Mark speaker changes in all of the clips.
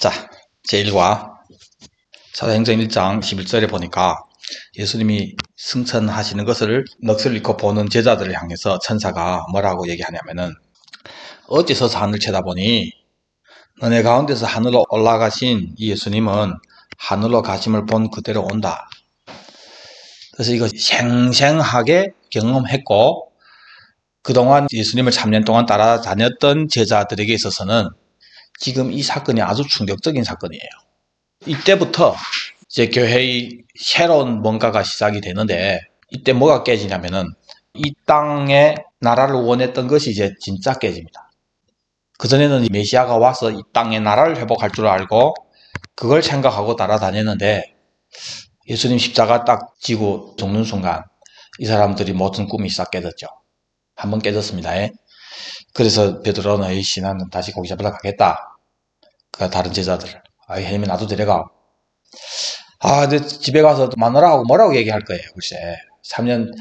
Speaker 1: 자, 제1과 사도행전 1장 11절에 보니까 예수님이 승천하시는 것을 넋을 잃고 보는 제자들을 향해서 천사가 뭐라고 얘기하냐면은 어찌 서서 하늘 쳐다보니 너네 가운데서 하늘로 올라가신 이 예수님은 하늘로 가심을 본 그대로 온다. 그래서 이거 생생하게 경험했고 그동안 예수님을 3년 동안 따라다녔던 제자들에게 있어서는 지금 이 사건이 아주 충격적인 사건이에요. 이때부터 이제 교회의 새로운 뭔가가 시작이 되는데 이때 뭐가 깨지냐면은 이 땅의 나라를 원했던 것이 이제 진짜 깨집니다. 그전에는 메시아가 와서 이 땅의 나라를 회복할 줄 알고 그걸 생각하고 따라다녔는데 예수님 십자가 딱 지고 죽는 순간 이 사람들이 모든 꿈이 싹 깨졌죠. 한번 깨졌습니다. 그래서 베드로는 에이씨 나는 다시 고기 잡으러 가겠다. 그 다른 제자들 혜림이 나도 데려가. 근데 집에 가서 마누라하고 뭐라고 얘기할 거예요. 글쎄 3년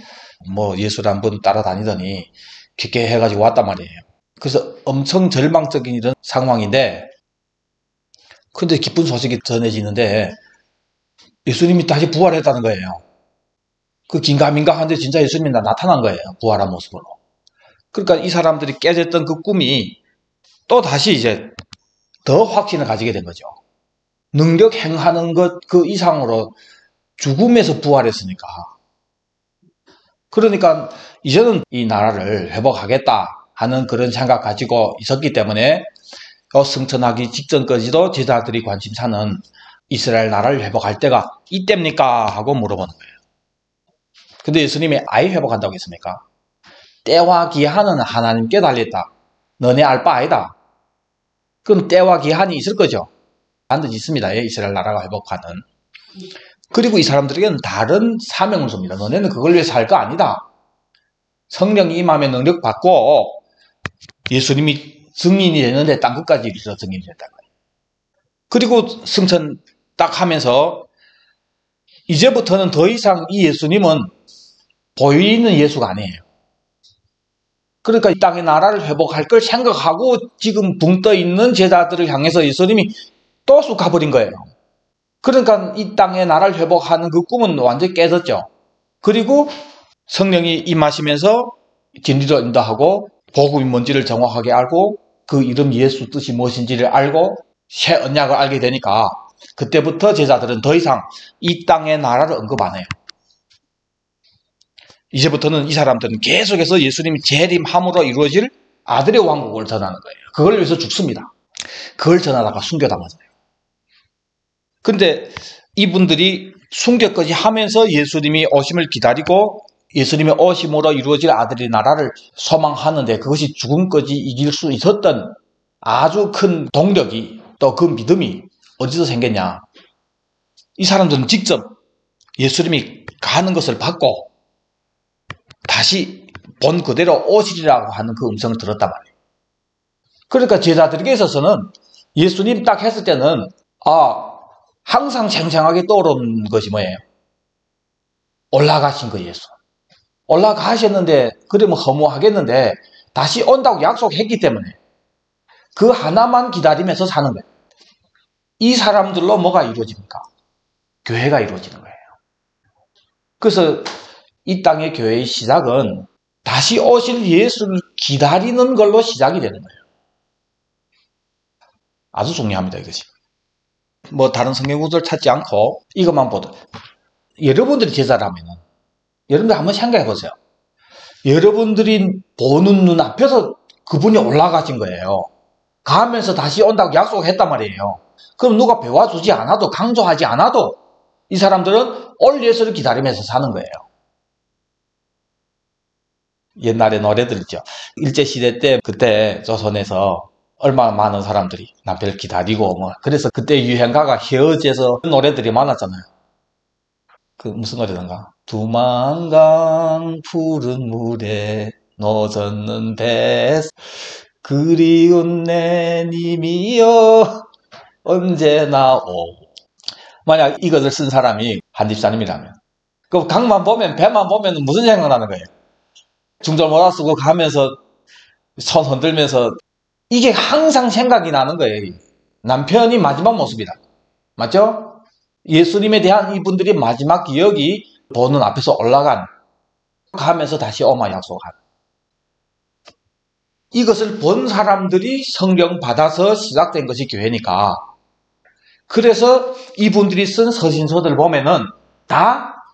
Speaker 1: 뭐 예수를 한번 따라다니더니 깊게 해가지고 왔단 말이에요. 그래서 엄청 절망적인 이런 상황인데 근데 기쁜 소식이 전해지는데 예수님이 다시 부활했다는 거예요. 그 긴가민가한데 진짜 예수님이 나타난 거예요. 부활한 모습으로. 그러니까 이 사람들이 깨졌던 그 꿈이 또 다시 이제 더 확신을 가지게 된 거죠. 능력 행하는 것 그 이상으로 죽음에서 부활했으니까. 그러니까 이제는 이 나라를 회복하겠다 하는 그런 생각 가지고 있었기 때문에 승천하기 직전까지도 제자들이 관심사는 이스라엘 나라를 회복할 때가 이때입니까? 하고 물어보는 거예요. 근데 예수님이 아예 회복한다고 했습니까? 때와 기한은 하나님께 달렸다. 너네 알 바 아니다. 그럼 때와 기한이 있을 거죠. 반드시 있습니다. 이스라엘 나라가 회복하는. 그리고 이 사람들에게는 다른 사명을 줍니다. 너네는 그걸 위해서 할 거 아니다. 성령이 임하면 능력 받고 예수님이 증인이 되는데 땅 끝까지 이르러 증인이 됐다는 거예요. 그리고 승천 딱 하면서 이제부터는 더 이상 이 예수님은 보이는 예수가 아니에요. 그러니까 이 땅의 나라를 회복할 걸 생각하고 지금 붕 떠 있는 제자들을 향해서 예수님이 또 쑥 가버린 거예요. 그러니까 이 땅의 나라를 회복하는 그 꿈은 완전히 깨졌죠. 그리고 성령이 임하시면서 진리로 인도하고 복음이 뭔지를 정확하게 알고 그 이름 예수 뜻이 무엇인지를 알고 새 언약을 알게 되니까 그때부터 제자들은 더 이상 이 땅의 나라를 언급 안 해요. 이제부터는 이 사람들은 계속해서 예수님이 재림함으로 이루어질 아들의 왕국을 전하는 거예요. 그걸 위해서 죽습니다. 그걸 전하다가 순교당하잖아요. 근데 이분들이 순교까지 하면서 예수님이 오심을 기다리고 예수님의 오심으로 이루어질 아들의 나라를 소망하는데 그것이 죽음까지 이길 수 있었던 아주 큰 동력이 또 그 믿음이 어디서 생겼냐. 이 사람들은 직접 예수님이 가는 것을 받고 다시 본 그대로 오시리라고 하는 그 음성을 들었단 말이에요. 그러니까 제자들에게 있어서는 예수님 딱 했을 때는 항상 생생하게 떠오르는 것이 뭐예요? 올라가신 거 예수. 올라가셨는데 그러면 허무하겠는데 다시 온다고 약속했기 때문에 그 하나만 기다리면서 사는 거예요. 이 사람들로 뭐가 이루어집니까? 교회가 이루어지는 거예요. 그래서 이 땅의 교회의 시작은 다시 오실 예수를 기다리는 걸로 시작이 되는 거예요. 아주 중요합니다, 이것이. 뭐 다른 성경 구절을 찾지 않고 이것만 보도 여러분들이 제자라면은 여러분들 한번 생각해 보세요. 여러분들이 보는 눈앞에서 그분이 올라가신 거예요. 가면서 다시 온다고 약속했단 말이에요. 그럼 누가 배워주지 않아도 강조하지 않아도 이 사람들은 올 예수를 기다리면서 사는 거예요. 옛날에 노래들 있죠. 일제시대 때 그때 조선에서 얼마나 많은 사람들이 남편을 기다리고 그래서 그때 유행가가 헤어져서 노래들이 많았잖아요. 그 무슨 노래던가? 두만강 푸른 물에 노젓는 배 그리운 내 님이여 언제나 오. 만약 이것을 쓴 사람이 한 집사님이라면 그 강만 보면 배만 보면 무슨 생각나는 거예요? 중절 몰아쓰고 가면서 손 흔들면서 이게 항상 생각이 나는 거예요. 남편이 마지막 모습이다. 맞죠? 예수님에 대한 이분들이 마지막 기억이 보는 앞에서 올라간, 가면서 다시 오마 약속한. 이것을 본 사람들이 성경 받아서 시작된 것이 교회니까. 그래서 이분들이 쓴 서신서들 보면은 다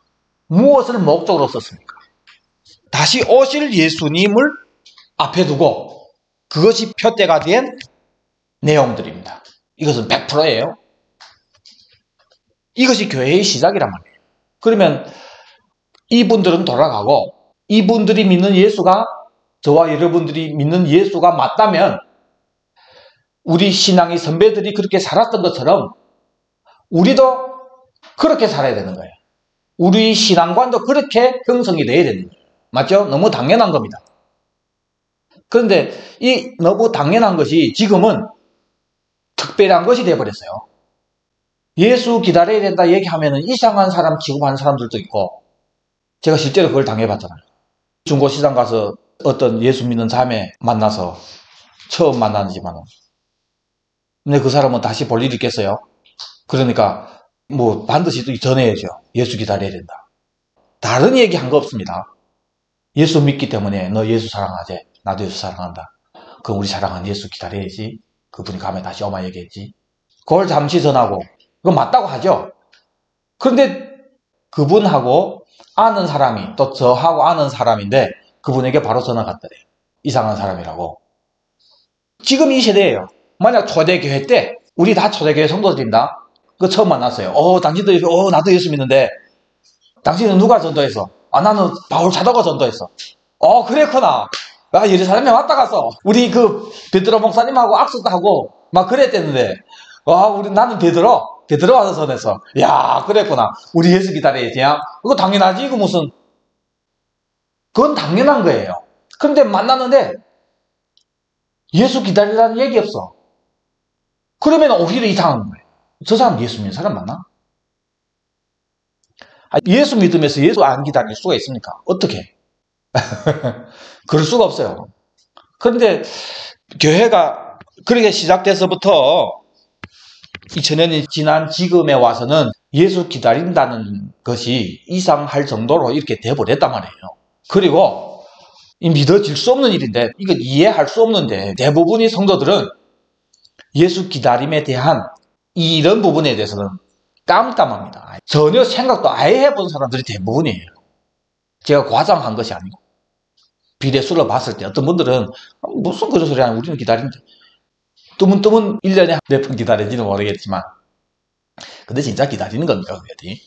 Speaker 1: 무엇을 목적으로 썼습니까? 다시 오실 예수님을 앞에 두고 그것이 표대가 된 내용들입니다. 이것은 100%예요. 이것이 교회의 시작이란 말이에요. 그러면 이분들은 돌아가고 이분들이 믿는 예수가, 저와 여러분들이 믿는 예수가 맞다면 우리 신앙의 선배들이 그렇게 살았던 것처럼 우리도 그렇게 살아야 되는 거예요. 우리 신앙관도 그렇게 형성이 돼야 되는 거예요. 맞죠? 너무 당연한 겁니다. 그런데 이 너무 당연한 것이 지금은 특별한 것이 되어버렸어요. 예수 기다려야 된다 얘기하면 이상한 사람 취급하는 사람들도 있고, 제가 실제로 그걸 당해봤잖아요. 중고시장 가서 어떤 예수 믿는 자매 만나서 처음 만나지만은, 근데 그 사람은 다시 볼 일이 있겠어요? 그러니까 뭐 반드시 또 전해야죠. 예수 기다려야 된다. 다른 얘기 한 거 없습니다. 예수 믿기 때문에 너 예수 사랑하지? 나도 예수 사랑한다. 그럼 우리 사랑하는 예수 기다려야지. 그분이 가면 다시 오마 얘기했지. 그걸 잠시 전하고, 그건 맞다고 하죠. 그런데 그분하고 아는 사람이, 또 저하고 아는 사람인데 그분에게 바로 전화 갔더래요. 이상한 사람이라고. 지금 이 세대예요. 만약 초대교회 때, 우리 다 초대교회 성도들입니다. 그 처음 만났어요. 당신도 예수, 나도 예수 믿는데, 당신은 누가 전도했어? 나는 바울 사도가 전도했어. 그랬구나. 예루살렘에 왔다 갔어. 우리 그 베드로 목사님하고 악수도 하고 막 그랬댔는데, 나는 베드로 와서 전했어. 야, 그랬구나. 우리 예수 기다려야지. 그거 당연하지. 이거 무슨, 그건 당연한 거예요. 그런데 만났는데 예수 기다리라는 얘기 없어. 그러면 오히려 이상한 거예요. 저 사람 예수 믿는 사람 맞나? 예수 믿으면서 예수 안 기다릴 수가 있습니까? 어떻게? 그럴 수가 없어요. 그런데 교회가 그렇게 시작돼서부터 2000년이 지난 지금에 와서는 예수 기다린다는 것이 이상할 정도로 이렇게 돼버렸단 말이에요. 그리고 믿어질 수 없는 일인데, 이거 이해할 수 없는데, 대부분의 성도들은 예수 기다림에 대한 이런 부분에 대해서는 깜깜합니다. 전혀 생각도 아예 해본 사람들이 대부분이에요. 제가 과장한 것이 아니고. 비례수로 봤을 때 어떤 분들은 무슨 그런 소리 하냐, 우리는 기다린대. 뜨문뜨문 1년에 몇 번 기다리지는 모르겠지만, 근데 진짜 기다리는 겁니까, 그게?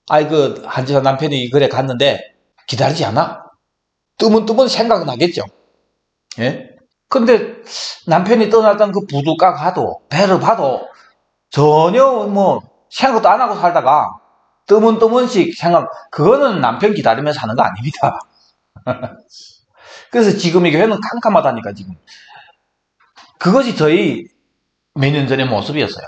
Speaker 1: 한지사 남편이 그래 갔는데 기다리지 않아? 뜨문뜨문 생각은 하겠죠. 예? 근데 남편이 떠났던 그 부두가 가도, 배를 봐도 전혀 생각도 안 하고 살다가 뜨문뜨문씩 그거는 남편 기다리며 사는 거 아닙니다. 그래서 지금 이 교회는 캄캄하다니까, 지금. 그것이 저희 몇 년 전의 모습이었어요.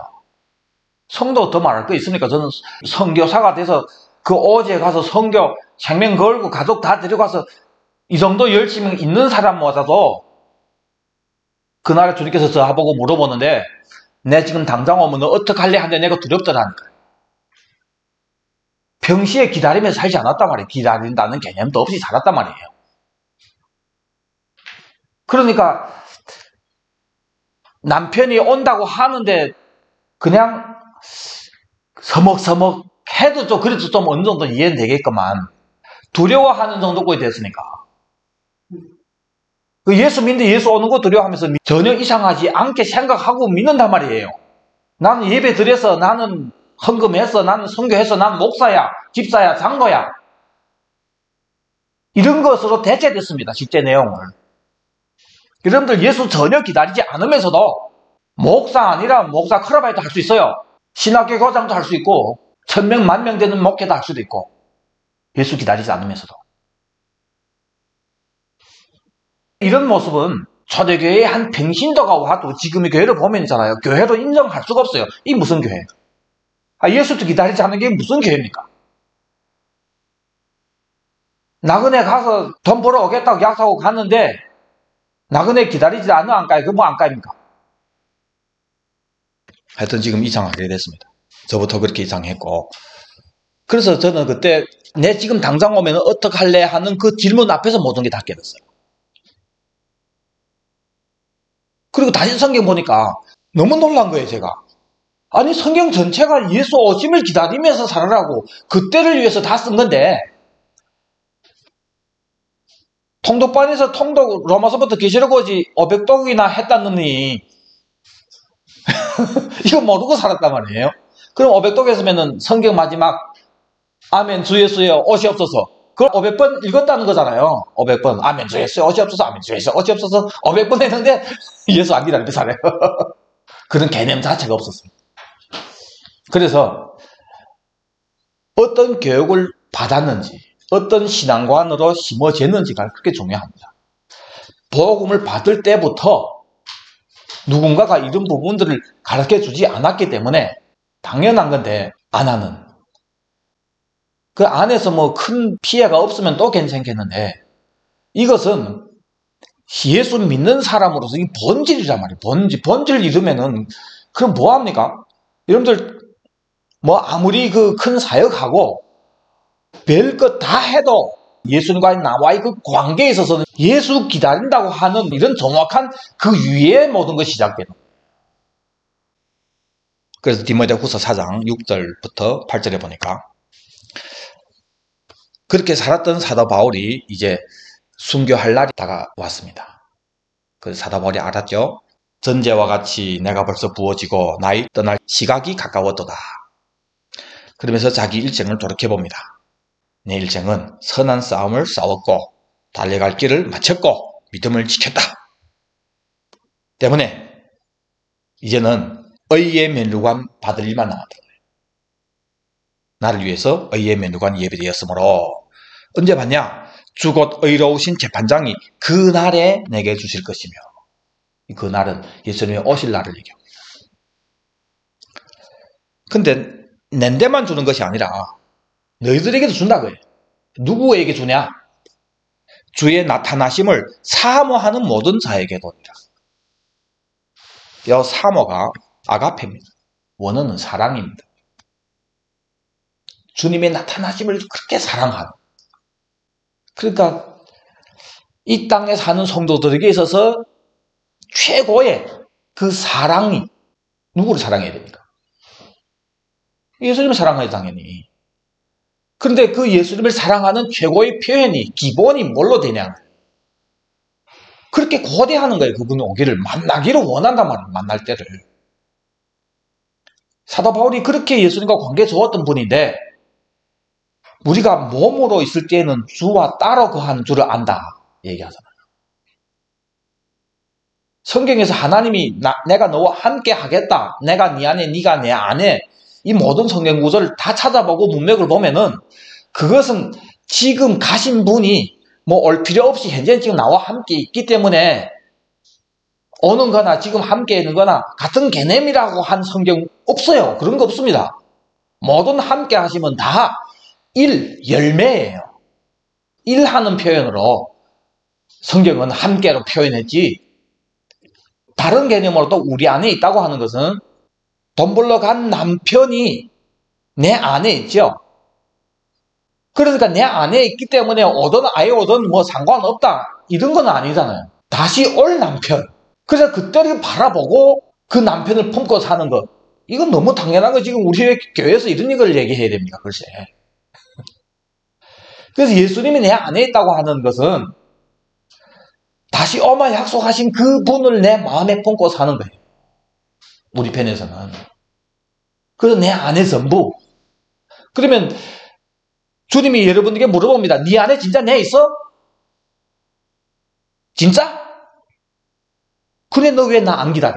Speaker 1: 성도 더 말할 거 있습니까? 저는 선교사가 돼서 그 오지에 가서 선교 생명 걸고 가족 다 데려가서 이 정도 열심히 있는 사람마저도 그날에 주님께서 저하보고 물어보는데, 내 지금 당장 오면 너 어떡할래? 하는데 내가 두렵더라니까요. 평시에 기다리면서 살지 않았단 말이에요. 기다린다는 개념도 없이 살았단 말이에요. 그러니까 남편이 온다고 하는데 그냥 서먹서먹 해도 그래도 좀 어느 정도 이해는 되겠구만. 두려워하는 정도까지 됐으니까. 예수 믿는데 예수 오는 거 두려워하면서 전혀 이상하지 않게 생각하고 믿는단 말이에요. 나는 예배 드려서, 나는 헌금해서, 나는 선교해서, 나는 목사야, 집사야, 장로야. 이런 것으로 대체됐습니다. 실제 내용을. 여러분들 예수 전혀 기다리지 않으면서도 목사 아니라 목사 크라바이도 할 수 있어요. 신학교 교장도 할 수 있고 1000명, 10,000명 되는 목회도 할 수도 있고, 예수 기다리지 않으면서도. 이런 모습은 초대교회의 한 병신도가 와도 지금의 교회를 보면 있잖아요. 교회로 인정할 수가 없어요. 이 무슨 교회? 예수도 기다리지 않는 게 무슨 교회입니까? 나그네 가서 돈 벌어 오겠다고 약속하고 갔는데 나그네 기다리지 않으면 안 가요. 그거 뭐 안 가입니까? 하여튼 지금 이상하게 됐습니다. 저부터 그렇게 이상했고. 그래서 저는 그때 내 지금 당장 오면 어떡할래 하는 그 질문 앞에서 모든 게 다 깨졌어요. 그리고 다시 성경 보니까 너무 놀란 거예요, 제가. 아니, 성경 전체가 예수 오심을 기다리면서 살아라고 그때를 위해서 다 쓴 건데, 통독반에서 통독 로마서부터 계시록까지 500독이나 했다느니 이거 모르고 살았단 말이에요. 그럼 500독 했으면 성경 마지막 아멘 주 예수여 오시옵소서, 그걸 500번 읽었다는 거잖아요. 500번 아멘 주 예수여 오시옵소서, 아멘 주 예수여 오시옵소서 500번 했는데 예수 안 기다리면서 살아요. 그런 개념 자체가 없었어요. 그래서 어떤 교육을 받았는지, 어떤 신앙관으로 심어졌는지가 그렇게 중요합니다. 복음을 받을 때부터 누군가가 이런 부분들을 가르쳐주지 않았기 때문에 당연한 건데 안 하는, 그 안에서 뭐 큰 피해가 없으면 또 괜찮겠는데, 이것은 예수 믿는 사람으로서 이 본질이란 말이에요. 본질 잃으면은 그럼 뭐합니까? 여러분들 뭐 아무리 그 큰 사역하고 별것 다 해도 예수님과의 나와의 그 관계에 있어서는 예수 기다린다고 하는 이런 정확한 그 위에 모든 것이 시작되는 거예요. 그래서 디모데후서 4장 6절부터 8절에 보니까 그렇게 살았던 사도 바울이 이제 순교할 날이 다가왔습니다. 그래서 사도 바울이 알았죠. 전제와 같이 내가 벌써 부어지고 나의 떠날 시각이 가까웠도다. 그러면서 자기 일생을 돌이켜봅니다. 내 일생은 선한 싸움을 싸웠고 달려갈 길을 마쳤고 믿음을 지켰다. 때문에 이제는 의의 면류관 받을 일만 남았다. 나를 위해서 의의 면류관이 예비되었으므로 언제 받냐? 주 곧 의로우신 재판장이 그날에 내게 주실 것이며, 그날은 예수님이 오실 날을 얘기합니다. 근데 낸데만 주는 것이 아니라 너희들에게도 준다고요. 누구에게 주냐? 주의 나타나심을 사모하는 모든 자에게 도니라. 이 사모가 아가페입니다. 원어는 사랑입니다. 주님의 나타나심을 그렇게 사랑하는. 그러니까 이 땅에 사는 성도들에게 있어서 최고의 그 사랑이 누구를 사랑해야 됩니까? 예수님을 사랑해야 당연히. 그런데 그 예수님을 사랑하는 최고의 표현이, 기본이 뭘로 되냐? 그렇게 고대하는 거예요. 그분이 오기를, 만나기를 원한단 말이에요. 만날 때를. 사도 바울이 그렇게 예수님과 관계 좋았던 분인데, 우리가 몸으로 있을 때에는 주와 따로 거하는 줄을 안다 얘기하잖아요. 성경에서 하나님이 내가 너와 함께 하겠다, 내가 네 안에 네가 내 안에, 이 모든 성경 구절을 다 찾아보고 문맥을 보면은 그것은 지금 가신 분이 뭐 올 필요 없이 현재 지금 나와 함께 있기 때문에 오는 거나 지금 함께 있는 거나 같은 개념이라고 한 성경 없어요. 그런 거 없습니다. 모든 함께 하시면 다 열매예요. 일하는 표현으로 성경은 함께로 표현했지, 다른 개념으로 또 우리 안에 있다고 하는 것은 돈 벌러 간 남편이 내 안에 있죠. 그러니까 내 안에 있기 때문에 오든 아예 오든 뭐 상관없다 이런 건 아니잖아요. 다시 올 남편. 그래서 그때를 바라보고 그 남편을 품고 사는 것, 이건 너무 당연한 거. 지금 우리 교회에서 이런 걸 얘기해야 됩니까? 글쎄. 그래서 예수님이 내 안에 있다고 하는 것은 다시 오마 약속하신 그 분을 내 마음에 품고 사는 거예요. 우리 편에서는. 그래서 내 안에 전부. 그러면 주님이 여러분에게 물어봅니다. 네 안에 진짜 내 있어? 진짜? 그래, 너 왜 나 안 기다려?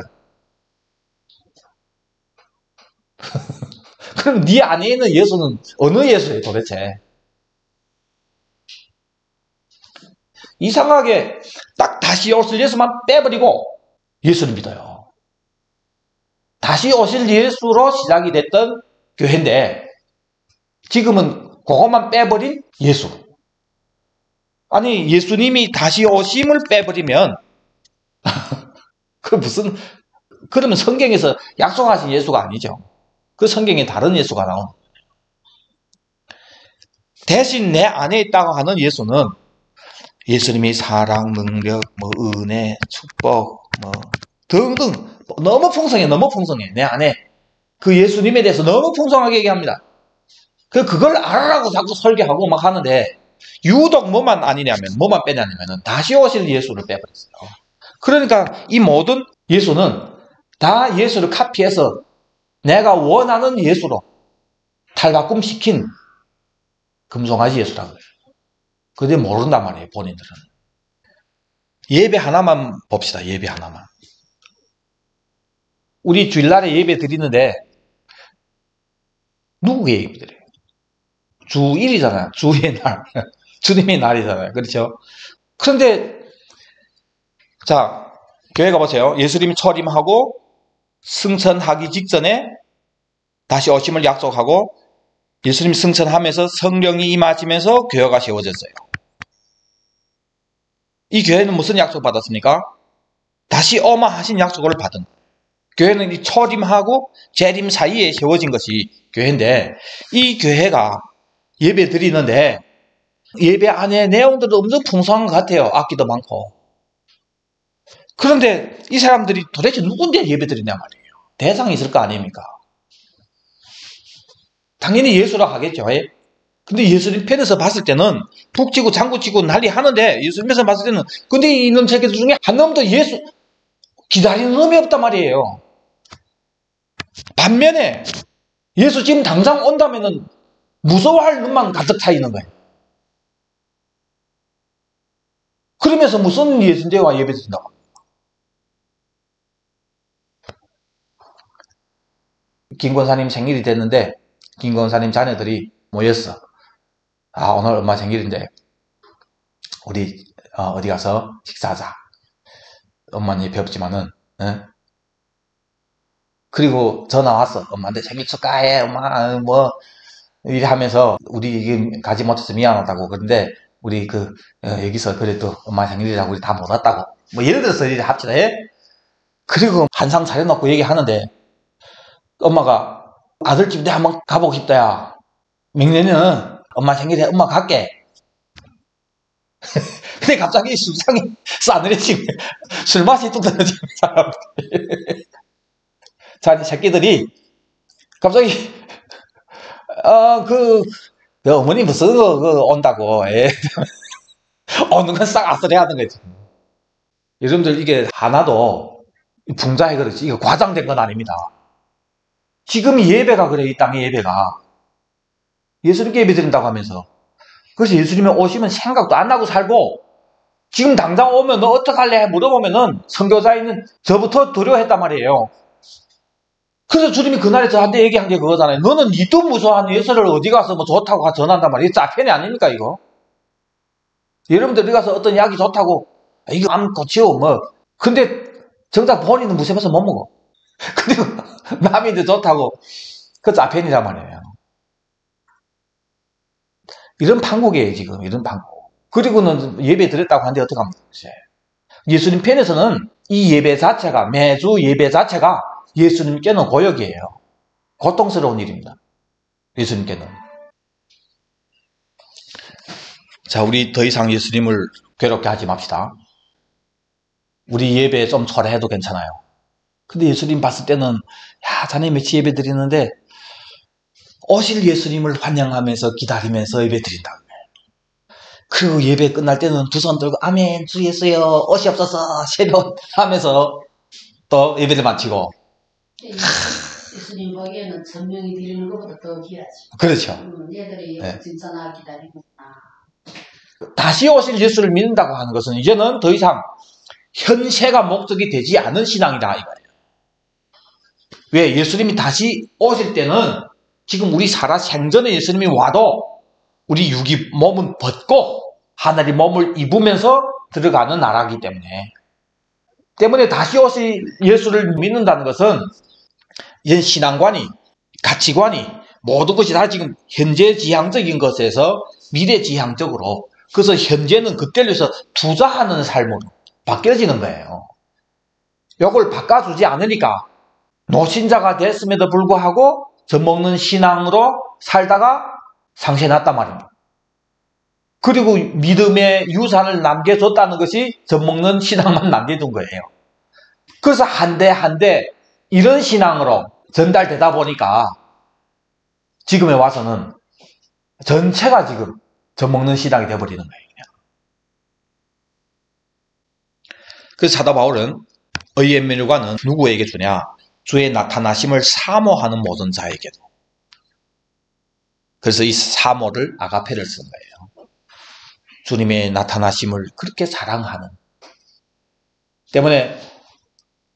Speaker 1: 그럼 네 안에 있는 예수는 어느 예수예요 도대체? 이상하게 딱 다시 오실 예수만 빼버리고 예수를 믿어요. 다시 오실 예수로 시작이 됐던 교회인데 지금은 그것만 빼버린 예수. 아니, 예수님이 다시 오심을 빼버리면 그 무슨 그러면 성경에서 약속하신 예수가 아니죠. 그 성경에 다른 예수가 나오는 거예요. 대신 내 안에 있다고 하는 예수는 예수님이 사랑, 능력, 은혜, 축복, 등등 너무 풍성해, 너무 풍성해. 내 안에 그 예수님에 대해서 너무 풍성하게 얘기합니다. 그걸 알아라고 자꾸 설계하고 막 하는데 유독 뭐만 아니냐면, 뭐만 빼냐면은 다시 오실 예수를 빼버렸어요. 그러니까 이 모든 예수는 다 예수를 카피해서 내가 원하는 예수로 탈바꿈시킨 금송아지 예수라는 거예요. 그게 모른단 말이에요, 본인들은. 예배 하나만 봅시다, 예배 하나만. 우리 주일날에 예배 드리는데 누구의 예배 드려요? 주일이잖아요. 주의 날. 주님의 날이잖아요. 그렇죠? 그런데 자, 교회 가보세요. 예수님이 초림하고 승천하기 직전에 다시 오심을 약속하고 예수님 승천하면서 성령이 임하시면서 교회가 세워졌어요. 이 교회는 무슨 약속 받았습니까? 다시 어마하신 약속을 받은. 교회는 이 초림하고 재림 사이에 세워진 것이 교회인데, 이 교회가 예배 드리는데 예배 안에 내용들도 엄청 풍성한 것 같아요. 악기도 많고. 그런데 이 사람들이 도대체 누군데 예배 드리냐 말이에요. 대상이 있을 거 아닙니까? 당연히 예수라 하겠죠. 근데 예수님 편에서 봤을 때는 북치고 장구치고 난리 하는데, 예수님 편에서 봤을 때는 근데 이놈 새끼들 중에 한 놈도 예수 기다리는 놈이 없단 말이에요. 반면에 예수 지금 당장 온다면은 무서워할 놈만 가득 차 있는 거예요. 그러면서 무슨 예수님과 예배 드린다고? 김 권사님 생일이 됐는데 김 권사님 자녀들이 모였어. 오늘 엄마 생일인데 우리 어디 가서 식사하자. 엄마는 예배 없지만은. 그리고 전화 왔어. 엄마한테 생일 축하해. 엄마 이래 하면서 우리 가지 못해서 미안하다고. 그런데 우리 여기서 그래도 엄마 생일이라고 우리 다 못 왔다고. 예를 들어서 이제 합치다 해. 그리고 한상 차려놓고 얘기하는데 엄마가 아들집 내가 한번 가보고 싶다 야.明年은 엄마 생일에 엄마 갈게. 근데 갑자기 수상이 싸늘해지고 술 맛이 뚝 떨어지는 사람들이. 자, 새끼들이 갑자기 어머니 무슨 온다고 오는 건 싹 아슬해 하는 거지. 여러분들 이게 하나도 붕자해 그렇지 이거 과장된 건 아닙니다. 지금 예배가 그래. 이 땅의 예배가 예수님께 예배 드린다고 하면서, 그래서 예수님이 오시면 생각도 안 나고 살고, 지금 당장 오면 너 어떡할래 물어보면은 선교사에는 저부터 두려워했단 말이에요. 그래서 주님이 그날에 저한테 얘기한 게 그거잖아요. 너는 니도 무서워한 예수를 어디 가서 좋다고 전한단 말이에요. 짜편이 아닙니까 이거? 여러분들 어디 가서 어떤 약이 좋다고 이거 암 고치고 근데 정작 본인은 무서워서 못 먹어. 근데 남이 더 좋다고 그 짜편이란 말이에요. 이런 판국이에요 지금. 이런 판국. 그리고는 예배 드렸다고 하는데 어떡합니까? 예수님 편에서는 이 예배 자체가, 매주 예배 자체가 예수님께는 고역이에요. 고통스러운 일입니다. 예수님께는. 자, 우리 더 이상 예수님을 괴롭게 하지 맙시다. 우리 예배 좀 초라해도 괜찮아요. 근데 예수님 봤을 때는 야, 자네 며칠 예배 드리는데 오실 예수님을 환영하면서 기다리면서 예배 드린다. 그리고 예배 끝날 때는 두 손 들고 아멘 주 예수여 오시옵소서 새벽 하면서 또 예배를 마치고.
Speaker 2: 예수님 보기에는 천명이 드리는 것보다 더 귀하지.
Speaker 1: 그렇죠.
Speaker 2: 얘들이 진짜 나 기다리는구나.
Speaker 1: 다시 오실 예수를 믿는다고 하는 것은 이제는 더 이상 현세가 목적이 되지 않은 신앙이다 이거예요. 왜? 예수님이 다시 오실 때는 지금 우리 살아 생전에 예수님이 와도 우리 육이 몸은 벗고 하늘의 몸을 입으면서 들어가는 나라이기 때문에 다시 오실 예수를 믿는다는 것은 이런 신앙관이, 가치관이 모든 것이 다 지금 현재 지향적인 것에서 미래 지향적으로, 그래서 현재는 그때를 위해서 투자하는 삶으로 바뀌어지는 거예요. 요걸 바꿔주지 않으니까 노신자가 됐음에도 불구하고 젖먹는 신앙으로 살다가 상처났단 말입니다. 그리고 믿음의 유산을 남겨줬다는 것이 젖먹는 신앙만 남겨둔 거예요. 그래서 한 대 한 대 이런 신앙으로 전달되다 보니까 지금에 와서는 전체가 지금 젖먹는 신앙이 되어버리는 거예요. 그래서 사도 바울은 의의 면류관은 누구에게 주냐? 주의 나타나심을 사모하는 모든 자에게도. 그래서 이 사모를 아가페를 쓴 거예요. 주님의 나타나심을 그렇게 사랑하는. 때문에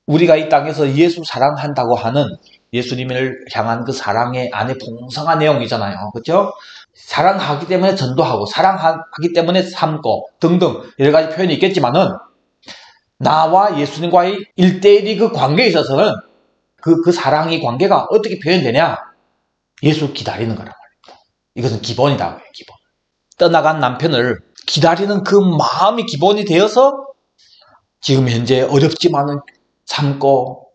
Speaker 1: 우리가 이 땅에서 예수 사랑한다고 하는 예수님을 향한 그 사랑의 안에 풍성한 내용이잖아요. 그렇죠? 사랑하기 때문에 전도하고 사랑하기 때문에 삶고 등등 여러 가지 표현이 있겠지만은 나와 예수님과의 1대1이 그 관계에 있어서는 그 사랑의 관계가 어떻게 표현되냐? 예수 기다리는 거란 말입니다. 이것은 기본이라고요. 기본. 떠나간 남편을 기다리는 그 마음이 기본이 되어서 지금 현재 어렵지만은 참고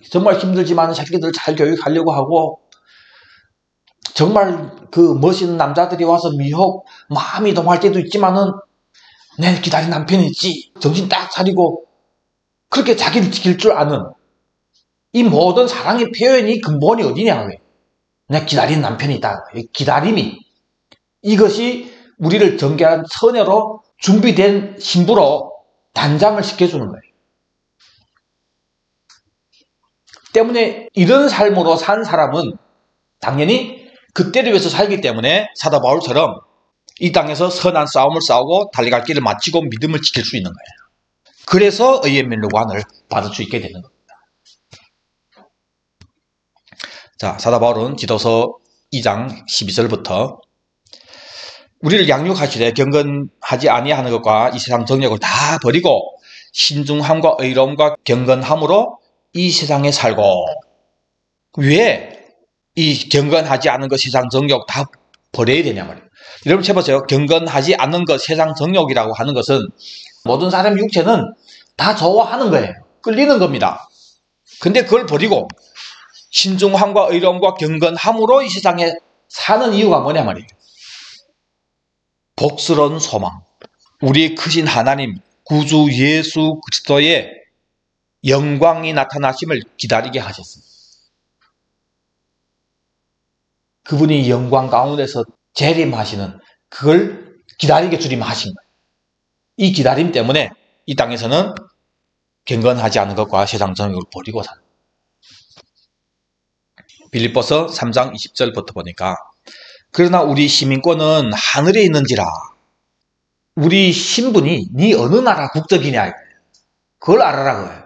Speaker 1: 정말 힘들지만은 새끼들 잘 교육하려고 하고 정말 그 멋있는 남자들이 와서 미혹 마음이 동할 때도 있지만은 내 기다린 남편이 있지. 정신 딱 차리고 그렇게 자기를 지킬 줄 아는 이 모든 사랑의 표현이 근본이 어디냐? 내가 기다린 남편이 있다. 기다림이 이것이 우리를 정결한 처녀로 준비된 신부로 단장을 시켜주는 거예요. 때문에 이런 삶으로 산 사람은 당연히 그때를 위해서 살기 때문에 사도 바울처럼 이 땅에서 선한 싸움을 싸우고 달려갈 길을 마치고 믿음을 지킬 수 있는 거예요. 그래서 의의 면류관을 받을 수 있게 되는 겁니다. 자, 사도 바울은 디도서 2장 12절부터 우리를 양육하시되 경건하지 아니하는 것과 이 세상 정욕을 다 버리고 신중함과 의로움과 경건함으로 이 세상에 살고. 왜 이 경건하지 않은 것 세상 정욕 다 버려야 되냐 말이에요. 여러분 쳐보세요. 경건하지 않는 것 세상 정욕이라고 하는 것은 모든 사람 육체는 다 좋아하는 거예요. 끌리는 겁니다. 근데 그걸 버리고 신중함과 의로움과 경건함으로 이 세상에 사는 이유가 뭐냐 말이에요. 복스러운 소망. 우리의 크신 하나님 구주 예수 그리스도의 영광이 나타나심을 기다리게 하셨습니다. 그분이 영광 가운데서 재림하시는 그걸 기다리게 주님 하신 거예요. 이 기다림 때문에 이 땅에서는 경건하지 않은 것과 세상 정욕을 버리고 사는 거예요. 빌립보서 3장 20절부터 보니까 그러나 우리 시민권은 하늘에 있는지라. 우리 신분이 네 어느 나라 국적이냐. 그걸 알아라 그래요.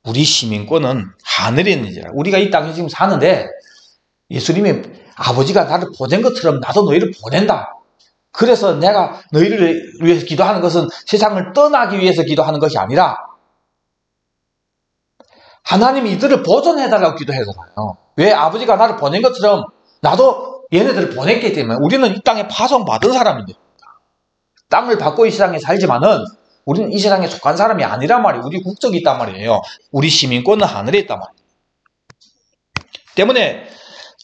Speaker 1: 우리 시민권은 하늘에 있는지라. 우리가 이 땅에 지금 사는데 예수님이 아버지가 나를 보낸 것처럼 나도 너희를 보낸다. 그래서 내가 너희를 위해서 기도하는 것은 세상을 떠나기 위해서 기도하는 것이 아니라 하나님이 이들을 보존해달라고 기도해서요. 왜? 아버지가 나를 보낸 것처럼 나도 얘네들을 보냈기 때문에 우리는 이 땅에 파송받은 사람인데 땅을 받고 이 세상에 살지만은 우리는 이 세상에 속한 사람이 아니란 말이에요. 우리 국적이 있단 말이에요. 우리 시민권은 하늘에 있단 말이에요. 때문에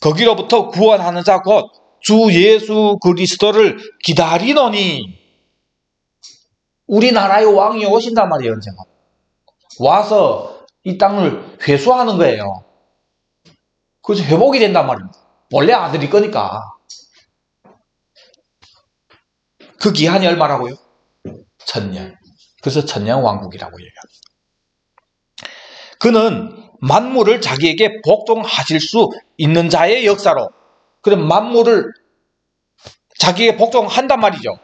Speaker 1: 거기로부터 구원하는 자 곧 주 예수 그리스도를 기다리노니 우리나라의 왕이 오신단 말이에요. 언젠가 와서 이 땅을 회수하는 거예요. 그래서 회복이 된단 말입니다. 원래 아들이 거니까. 그 기한이 얼마라고요? 1000년. 그래서 천년왕국이라고 얘기합니다. 그는 만물을 자기에게 복종하실 수 있는 자의 역사로, 그럼 만물을 자기에게 복종한단 말이죠.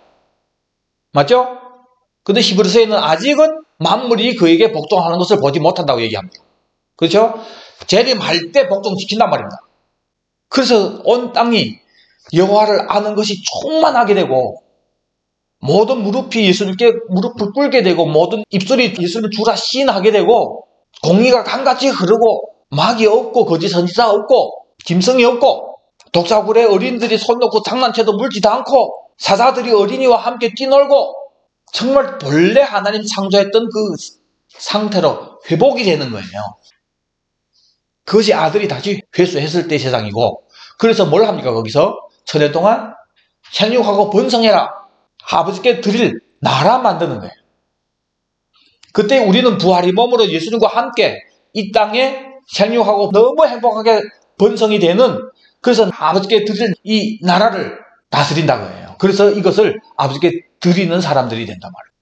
Speaker 1: 맞죠? 근데 히브리서에는 아직은 만물이 그에게 복종하는 것을 보지 못한다고 얘기합니다. 그렇죠? 재림할 때 복종시킨단 말입니다. 그래서 온 땅이 여호와를 아는 것이 충만하게 되고 모든 무릎이 예수님께 무릎을 꿇게 되고 모든 입술이 예수님을 주라 시인하게 되고 공의가 강같이 흐르고 마귀 없고 거짓 선지자 없고 짐승이 없고 독사굴에 어린들이 손 놓고 장난쳐도 물지도 않고 사자들이 어린이와 함께 뛰놀고 정말 본래 하나님 창조했던 그 상태로 회복이 되는 거예요. 그것이 아들이 다시 회수했을 때 세상이고, 그래서 뭘 합니까? 거기서 천년 동안 생육하고 번성해라. 아버지께 드릴 나라 만드는 거예요. 그때 우리는 부활의 몸으로 예수님과 함께 이 땅에 생육하고 너무 행복하게 번성이 되는, 그래서 아버지께 드릴 이 나라를 다스린다고 해요. 그래서 이것을 아버지께 드리는 사람들이 된단 말이에요.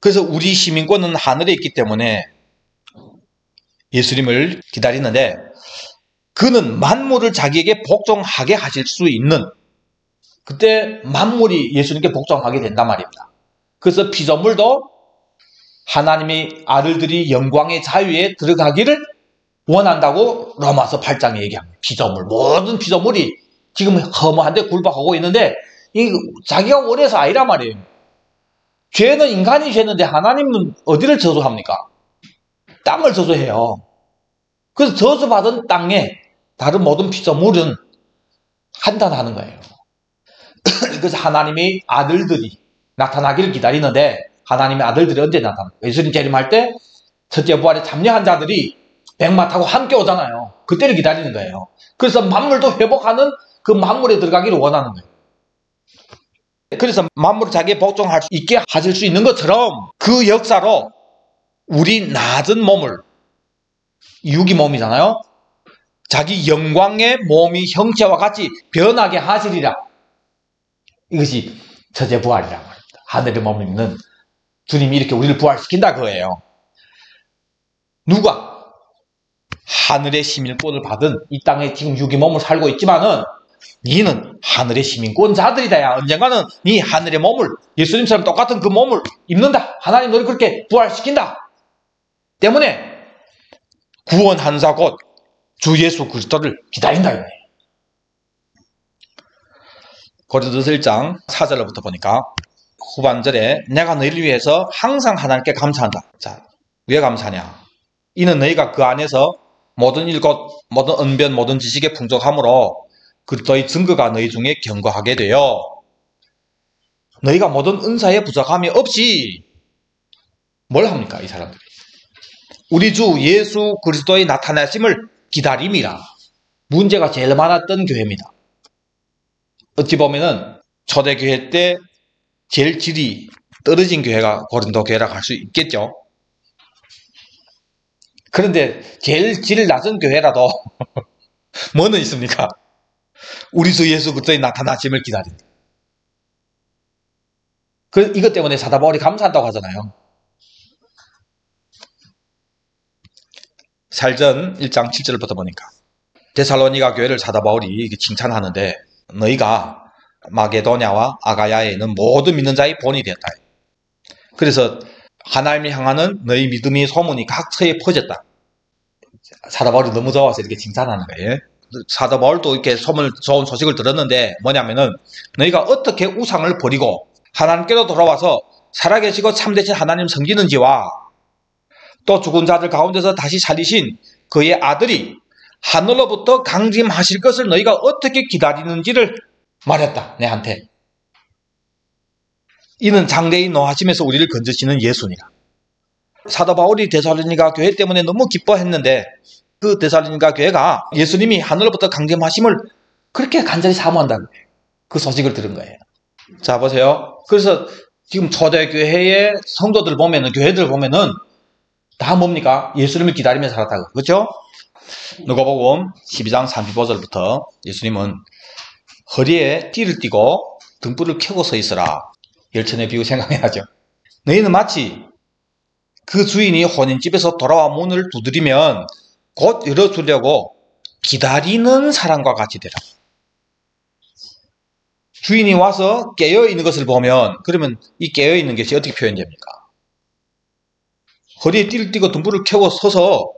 Speaker 1: 그래서 우리 시민권은 하늘에 있기 때문에 예수님을 기다리는데, 그는 만물을 자기에게 복종하게 하실 수 있는, 그때 만물이 예수님께 복종하게 된단 말입니다. 그래서 피조물도 하나님의 아들들이 영광의 자유에 들어가기를 원한다고 로마서 8장에 얘기합니다. 피조물, 모든 피조물이 지금 허무한데 굴복하고 있는데 자기가 원해서 아니란 말이에요. 죄는 인간이 죄는데 하나님은 어디를 저주합니까? 땅을 저주해요. 그래서 저주받은 땅에 다른 모든 피조물은 한탄하는 거예요. 그래서 하나님의 아들들이 나타나기를 기다리는데, 하나님의 아들들이 언제 나타나요? 예수님 재림할 때 첫째 부활에 참여한 자들이 백마 타고 함께 오잖아요. 그때를 기다리는 거예요. 그래서 만물도 회복하는 그 만물에 들어가기를 원하는 거예요. 그래서 만물을 자기에 복종할 수 있게 하실 수 있는 것처럼 그 역사로 우리 낮은 몸을, 육이 몸이잖아요. 자기 영광의 몸이 형체와 같이 변하게 하시리라. 이것이 첫째 부활이란 말입니다. 하늘의 몸을 입는 주님이 이렇게 우리를 부활시킨다 그거예요. 누가? 하늘의 시민권을 받은 이 땅에 지금 육의 몸을 살고 있지만은 니는 하늘의 시민권자들이다. 야, 언젠가는 니 하늘의 몸을, 예수님처럼 똑같은 그 몸을 입는다. 하나님 너를 그렇게 부활시킨다. 때문에 구원한사 곧 주 예수 그리스도를 기다린다. 고린도서 1장 4절부터 보니까 후반절에 내가 너희를 위해서 항상 하나님께 감사한다. 자, 왜 감사냐? 이는 너희가 그 안에서 모든 일것, 모든 언변, 모든 지식의 풍족함으로 그리스도의 증거가 너희 중에 견고하게 되어 너희가 모든 은사의 부족함이 없이 뭘 합니까? 이 사람들이 우리 주 예수 그리스도의 나타나심을 기다림이라. 문제가 제일 많았던 교회입니다. 어찌 보면은 초대교회 때 제일 질이 떨어진 교회가 고린도 교회라고 할 수 있겠죠. 그런데 제일 질 낮은 교회라도 뭐는 있습니까? 우리 주 예수 그리스도의 나타나심을 기다린다. 이것 때문에 사도 바울이 감사한다고 하잖아요. 살전 1장 7절부터 보니까 데살로니가 교회를 사도 바울이 칭찬하는데 너희가 마게도냐와 아가야에 있는 모든 믿는 자의 본이 되었다. 그래서 하나님을 향하는 너희 믿음의 소문이 각처에 퍼졌다. 사도 바울이 너무 좋아서 이렇게 칭찬하는 거예요. 사도 바울도 이렇게 좋은 소식을 들었는데 뭐냐면은 너희가 어떻게 우상을 버리고 하나님께로 돌아와서 살아계시고 참되신 하나님 섬기는지와 또 죽은 자들 가운데서 다시 살리신 그의 아들이 하늘로부터 강림하실 것을 너희가 어떻게 기다리는지를 말했다. 내한테. 이는 장래의 노하심에서 우리를 건져시는 예수니라. 사도 바울이 데살로니가 교회 때문에 너무 기뻐했는데 그 데살로니가 교회가 예수님이 하늘로부터 강림하심을 그렇게 간절히 사모한다는 거예요. 그 소식을 들은 거예요. 자 보세요. 그래서 지금 초대교회의 성도들 보면은, 교회들 보면은 다 뭡니까? 예수님을 기다리며 살았다고. 그렇죠? 누가복음 12장 35절부터 예수님은 허리에 띠를 띠고 등불을 켜고 서 있으라. 열천의 비유 생각나죠? 너희는 마치 그 주인이 혼인집에서 돌아와 문을 두드리면 곧 열어주려고 기다리는 사람과 같이 되라. 주인이 와서 깨어있는 것을 보면, 그러면 이 깨어있는 것이 어떻게 표현됩니까? 허리에 띠를 띠고 등불을 켜고 서서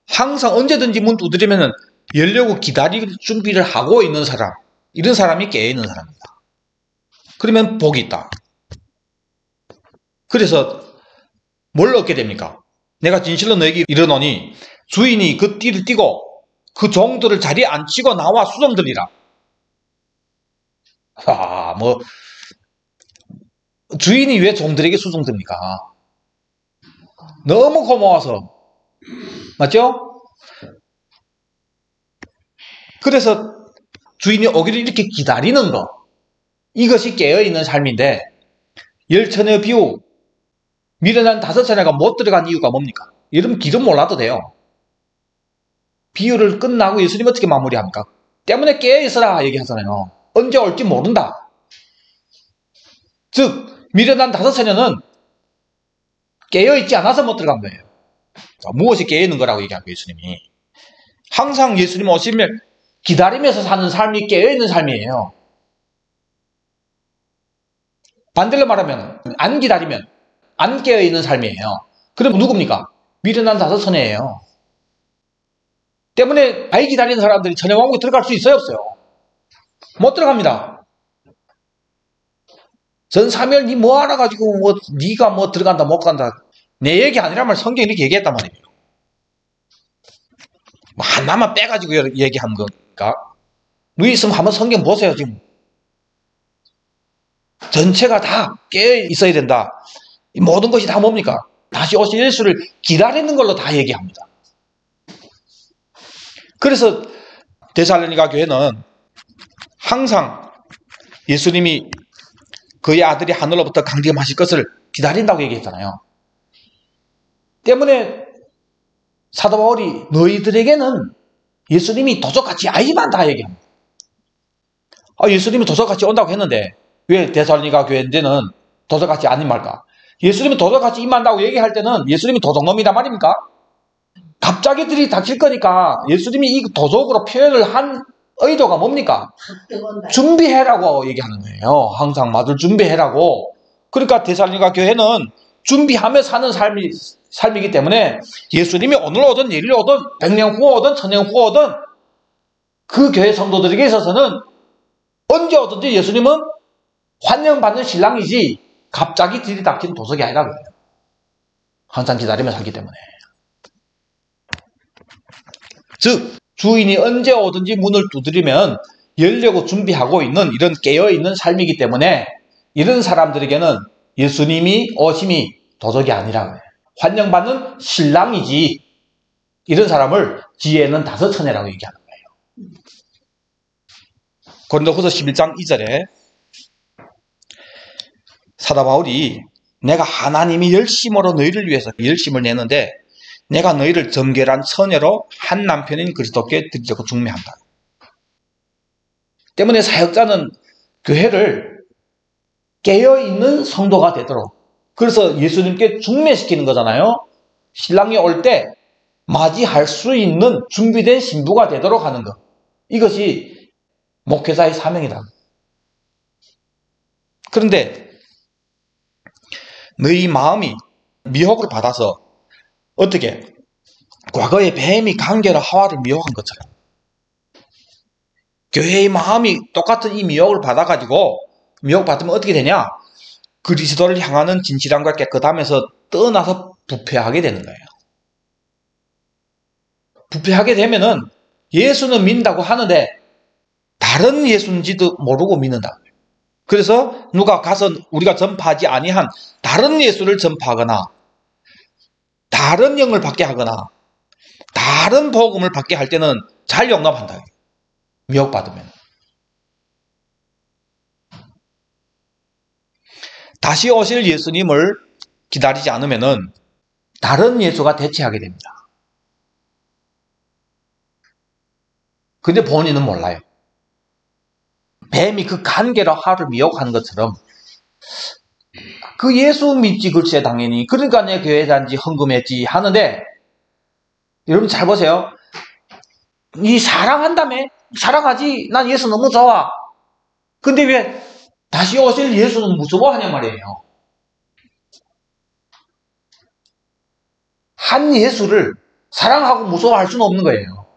Speaker 1: 항상 언제든지 문 두드리면 열려고 기다릴 준비를 하고 있는 사람, 이런 사람이 깨어있는 사람입니다. 그러면 복이 있다. 그래서 뭘 얻게 됩니까? 내가 진실로 너에게 이르노니 주인이 그 띠를 띠고 그 종들을 자리에 앉히고 나와 수종들이라. 주인이 왜 종들에게 수종듭니까? 너무 고마워서. 맞죠? 그래서 주인이 오기를 이렇게 기다리는 거. 이것이 깨어있는 삶인데 열처녀 비유 미련한 5처녀가 못 들어간 이유가 뭡니까? 여러분 길은 몰라도 돼요. 비유를 끝나고 예수님 어떻게 마무리합니까? 때문에 깨어있어라 얘기하잖아요. 언제 올지 모른다. 즉 미련한 5처녀는 깨어있지 않아서 못 들어간 거예요. 무엇이 깨어있는 거라고 얘기한 거예요, 예수님이. 항상 예수님 오시면 기다리면서 사는 삶이 깨어있는 삶이에요. 반대로 말하면 안 기다리면 안 깨어있는 삶이에요. 그럼 누굽니까? 미련한 5처녀예요. 때문에 아이 기다리는 사람들이 천여왕국에 들어갈 수 있어요, 없어요? 못 들어갑니다. 전 사무엘 니 뭐 하나 가지고 니가 뭐 들어간다 못 간다 내 얘기 아니라면 성경이 이렇게 얘기했단 말이에요. 뭐 하나만 빼가지고 얘기한 건가? 누이 있으면 한번 성경 보세요. 지금 전체가 다 깨어 있어야 된다. 이 모든 것이 다 뭡니까? 다시 오실 예수를 기다리는 걸로 다 얘기합니다. 그래서 데살로니가 교회는 항상 예수님이 그의 아들이 하늘로부터 강림하실 것을 기다린다고 얘기했잖아요. 때문에 사도 바울이 너희들에게는 예수님이 도적같이 아니만 다 얘기합니다. 예수님이 도적같이 온다고 했는데 왜 데살로니가 교회인데는 도적같이 아닌 말까? 예수님이 도적같이 임한다고 얘기할 때는 예수님이 도적놈이란 말입니까? 갑자기 들이닥칠 거니까 예수님이 이 도적으로 표현을 한 의도가 뭡니까? 준비해라고 얘기하는 거예요. 항상 맞을 준비해라고. 그러니까 데살로니가 교회는 준비하며 사는 삶이기 때문에 예수님이 오늘 오든 내일 오든 100년 후 오든 1000년 후 오든 그 교회 성도들에게 있어서는 언제 오든지 예수님은 환영받는 신랑이지 갑자기 들이닥친 도적이 아니라 그래요. 항상 기다리며 살기 때문에. 즉 주인이 언제 오든지 문을 두드리면 열려고 준비하고 있는 이런 깨어있는 삶이기 때문에 이런 사람들에게는 예수님이 오심이 도적이 아니라 환영받는 신랑이지 이런 사람을 지혜는 5처녀라고 얘기하는 거예요. 고린도후서 11장 2절에 사도 바울이 내가 하나님이 열심으로 너희를 위해서 열심을 내는데 내가 너희를 정결한 처녀로 한 남편인 그리스도께 드리려고 중매한다. 때문에 사역자는 교회를 깨어있는 성도가 되도록 그래서 예수님께 중매시키는 거잖아요. 신랑이 올 때 맞이할 수 있는 준비된 신부가 되도록 하는 것. 이것이 목회자의 사명이다. 그런데 너희 마음이 미혹을 받아서 어떻게? 과거에 뱀이 강계로 하와를 미혹한 것처럼 교회의 마음이 똑같은 이 미혹을 받아가지고 미혹받으면 어떻게 되냐? 그리스도를 향하는 진실함과 깨끗함에서 떠나서 부패하게 되는 거예요. 부패하게 되면은 예수는 믿는다고 하는데 다른 예수인지도 모르고 믿는다. 그래서 누가 가서 우리가 전파하지 아니한 다른 예수를 전파하거나 다른 영을 받게 하거나 다른 복음을 받게 할 때는 잘 용납한다. 미혹받으면. 다시 오실 예수님을 기다리지 않으면은 다른 예수가 대체하게 됩니다. 근데 본인은 몰라요. 뱀이 그 간계로 하를 미혹하는 것처럼 그 예수 믿지 글쎄 당연히 그러니까 내 교회 단지 헌금했지 하는데 여러분 잘 보세요. 이 사랑한다며? 사랑하지? 난 예수 너무 좋아. 근데 왜 다시 오실 예수는 무서워하냐 말이에요. 한 예수를 사랑하고 무서워할 수는 없는 거예요.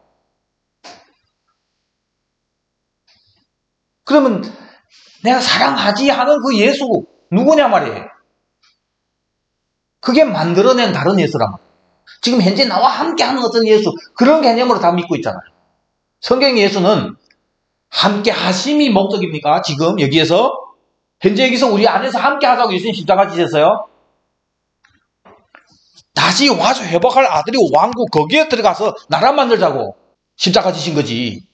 Speaker 1: 그러면 내가 사랑하지 하는 그 예수 누구냐 말이에요. 그게 만들어낸 다른 예수란 말이에요. 지금 현재 나와 함께하는 어떤 예수 그런 개념으로 다 믿고 있잖아요. 성경 예수는 함께 하심이 목적입니까? 지금 여기에서 현재 여기서 우리 안에서 함께 하자고 예수님 십자가 지셨어요. 다시 와서 회복할 아들이 왕국 거기에 들어가서 나라 만들자고 십자가 지신 거지.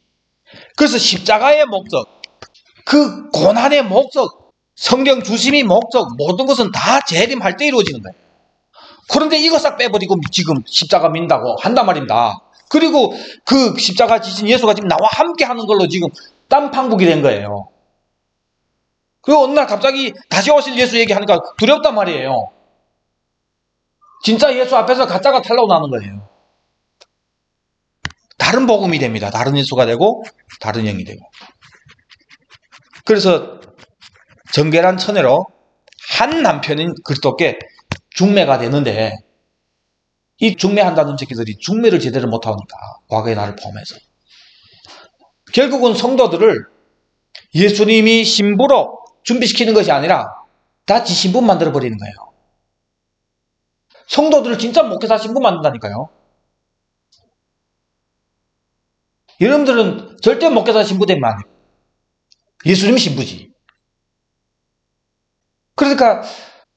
Speaker 1: 그래서 십자가의 목적, 그 고난의 목적, 성경 주심의 목적, 모든 것은 다 재림할 때 이루어지는 거예요. 그런데 이거 싹 빼버리고 지금 십자가 민다고 한단 말입니다. 그리고 그 십자가 지신 예수가 지금 나와 함께 하는 걸로 지금 딴판국이 된 거예요. 그리고 어느 날 갑자기 다시 오실 예수 얘기하니까 두렵단 말이에요. 진짜 예수 앞에서 가짜가 탈락 나는 거예요. 다른 복음이 됩니다. 다른 예수가 되고 다른 영이 되고. 그래서 정결한 처녀로 한 남편인 그리스도께 중매가 되는데, 이 중매한다는 새끼들이 중매를 제대로 못하니까, 과거의 나를 포함해서 결국은 성도들을 예수님이 신부로 준비시키는 것이 아니라 다 지 신부 만들어버리는 거예요. 성도들을 진짜 목회자 신부 만든다니까요. 여러분들은 절대 목회자 신부 되면 안 돼요. 예수님 신부지. 그러니까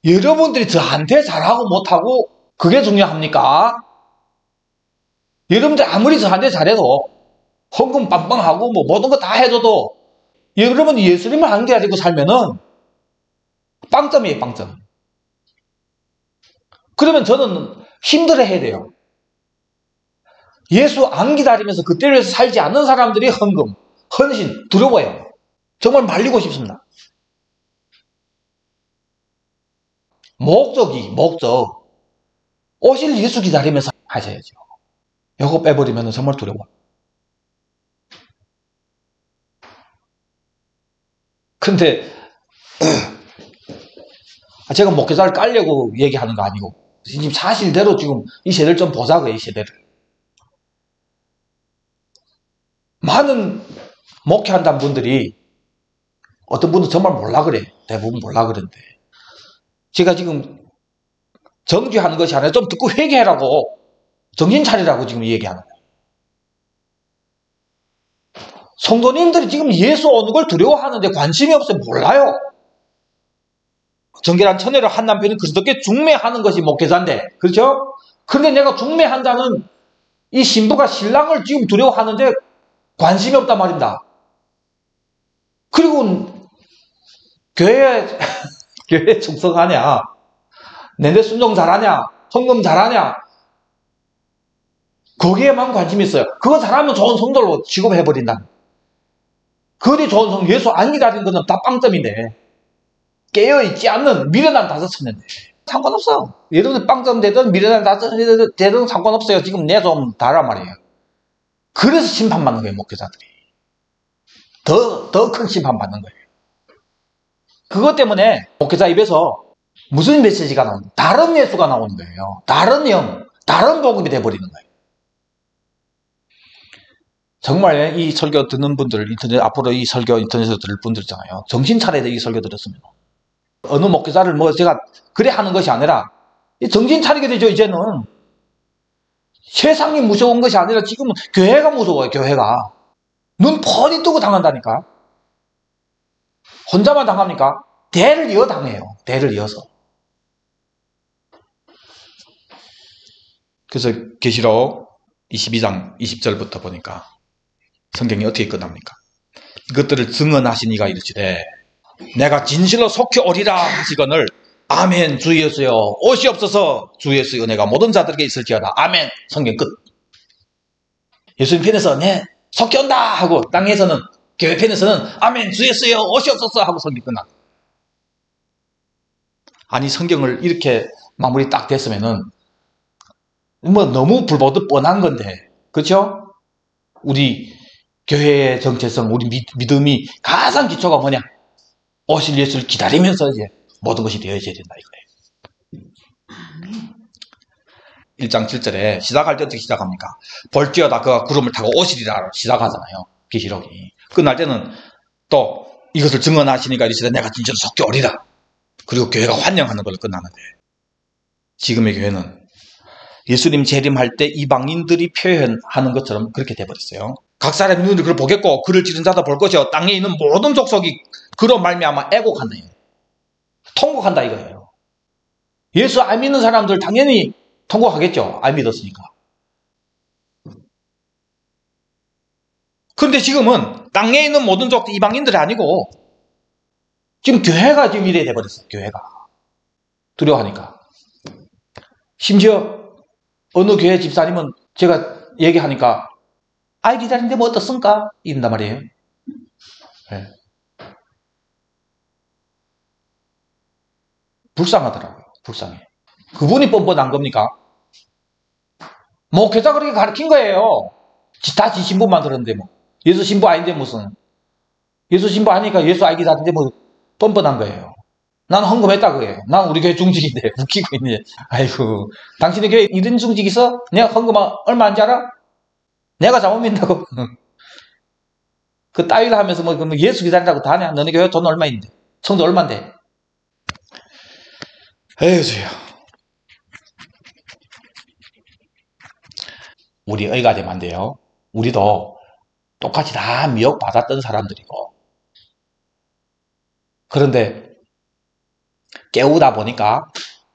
Speaker 1: 여러분들이 저한테 잘하고 못하고 그게 중요합니까? 여러분들 아무리 저한테 잘해도 헌금 빵빵하고 뭐 모든 거 다 해줘도 여러분이 예수님을 안 가지고 살면은 빵점이에요, 빵점. 그러면 저는 힘들어해야 돼요. 예수 안 기다리면서 그때를 위해서 살지 않는 사람들이 헌금, 헌신, 두려워요. 정말 말리고 싶습니다. 목적. 오실 예수 기다리면서 하셔야죠. 이거 빼버리면 정말 두려워. 근데 제가 목회자를 깔려고 얘기하는 거 아니고 지금 사실대로 지금 이 세대를 좀 보자고요. 이 세대를. 많은 목회한다는 분들이 어떤 분은 정말 몰라 그래. 대부분 몰라 그러는데 제가 지금 정죄하는 것이 아니라 좀 듣고 회개하라고, 정신 차리라고 지금 얘기하는 거예요. 성도님들이 지금 예수 오는 걸 두려워하는데 관심이 없어요. 몰라요. 정결한 처녀를 한 남편이 그리스도께 중매하는 것이 목회자인데, 그렇죠? 그런데 내가 중매한다는 이 신부가 신랑을 지금 두려워하는데 관심이 없단 말입니다. 그리고 교회에 충성하냐, 내내 순종 잘하냐, 헌금 잘하냐, 거기에만 관심이 있어요. 그거 잘하면 좋은 성도로 취급해버린다. 그리 좋은 성도, 예수 안 기다리는 것은 다 빵점인데, 깨어있지 않는 미련한 다섯 천인데 상관없어. 여러분들 빵점 되든 미련한 다섯 천이 되든 상관없어요. 지금 내 좀 다란 말이에요. 그래서 심판받는 거예요, 목회자들이. 더 큰 심판받는 거예요. 그것 때문에 목회자 입에서 무슨 메시지가 나오는, 다른 예수가 나오는 거예요. 다른 영, 다른 복음이 돼버리는 거예요. 정말 이 설교 듣는 분들, 앞으로 이 설교 인터넷에서 들을 분들 있잖아요. 정신 차려야 돼, 이 설교 들었으면. 어느 목회자를 뭐 제가 그래 하는 것이 아니라 정신 차리게 되죠. 이제는 세상이 무서운 것이 아니라 지금은 교회가 무서워요. 교회가 눈 뻔히 뜨고 당한다니까. 혼자만 당합니까? 대를 이어 당해요. 대를 이어서. 그래서 계시록 22장 20절부터 보니까 성경이 어떻게 끝납니까? 이것들을 증언하신 이가 이르시되 내가 진실로 속히 오리라 하시거늘 아멘 주 예수여 오시옵소서 주 예수의 은혜가 모든 자들에게 있을지어다. 아멘. 성경 끝. 예수님 편에서 네 속히 온다 하고, 땅에서는 교회 편에서는 아멘 주 예수여 오시옵소서 하고 성경 끝나. 아니 성경을 이렇게 마무리 딱 됐으면은 뭐 너무 불보듯 뻔한 건데, 그렇죠? 우리 교회의 정체성, 우리 믿음이 가장 기초가 뭐냐? 오실 예수를 기다리면서 이제 모든 것이 되어져야 된다 이거예요. 1장 7절에 시작할 때 어떻게 시작합니까? 볼지어다 그가 구름을 타고 오시리라 시작하잖아요. 계시록이. 끝날 때는 또 이것을 증언하시니까 이르시되 내가 진짜로 속히 오리라. 그리고 교회가 환영하는 걸로 끝나는데, 지금의 교회는 예수님 재림할 때 이방인들이 표현하는 것처럼 그렇게 돼버렸어요. 각 사람이 눈으로 그를 보겠고 그를 지른 자도 볼 것이요 땅에 있는 모든 족속이 그로 말미암아 애곡한다. 통곡한다 이거예요. 예수 안 믿는 사람들 당연히 통곡하겠죠. 안 믿었으니까. 그런데 지금은 땅에 있는 모든 족 이방인들이 아니고 지금 교회가 지금 이래 돼버렸어요. 교회가. 두려워하니까. 심지어 어느 교회 집사님은 제가 얘기하니까 아이 기다리는데 뭐 어떻습니까? 이런단 말이에요. 네. 불쌍하더라고요. 불쌍해. 그분이 뻔뻔한 겁니까? 목회자 그렇게 가르친 거예요. 다 지 신부만 들었는데 뭐. 예수 신부 아닌데 무슨. 예수 신부 아니까 예수 알기 다는데 뭐 뻔뻔한 거예요. 나는 헌금했다 그래요. 난 우리 교회 중직인데 웃기고 있네. 아이고, 당신의 교회 이런 중직 있어? 내가 헌금 얼마 안지 알아? 내가 잘못 믿는다고. 그 따위를 하면서 뭐 예수 기다린다고 다 하냐? 너네 교회 돈 얼마 있는데? 성도 얼마인데? 에휴 주여. 우리 의가 되면 안 돼요. 우리도 똑같이 다 미혹받았던 사람들이고, 그런데 깨우다 보니까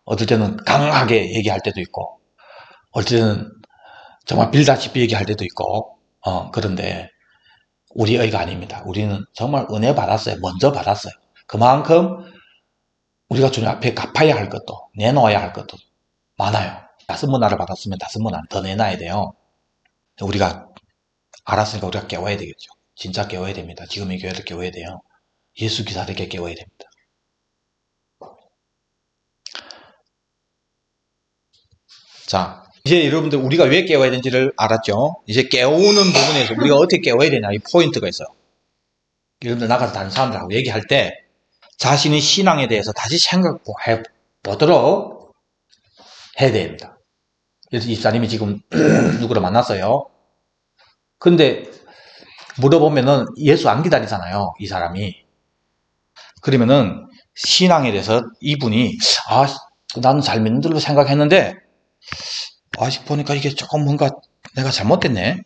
Speaker 1: 어떨 때는 강하게 얘기할 때도 있고 어떨 때는 정말 빌다시피 얘기할 때도 있고 그런데 우리 의가 아닙니다. 우리는 정말 은혜 받았어요. 먼저 받았어요. 그만큼 우리가 주님 앞에 갚아야 할 것도 내놓아야 할 것도 많아요. 5문화를 받았으면 5문화 더 내놔야 돼요. 우리가 알았으니까 우리가 깨워야 되겠죠. 진짜 깨워야 됩니다. 지금 이 교회를 깨워야 돼요. 예수 기사들께 깨워야 됩니다. 자, 이제 여러분들 우리가 왜 깨워야 되는지를 알았죠? 이제 깨우는 부분에서 우리가 어떻게 깨워야 되냐, 이 포인트가 있어요. 여러분들 나가서 다른 사람들하고 얘기할 때 자신의 신앙에 대해서 다시 생각해 보도록 해야 됩니다. 그래서 이사님이 지금 누구를 만났어요. 근데 물어보면은 예수 안 기다리잖아요, 이 사람이. 그러면은 신앙에 대해서 이분이 나는 잘 믿는 줄로 생각했는데 아직 보니까 이게 조금 뭔가 내가 잘못됐네.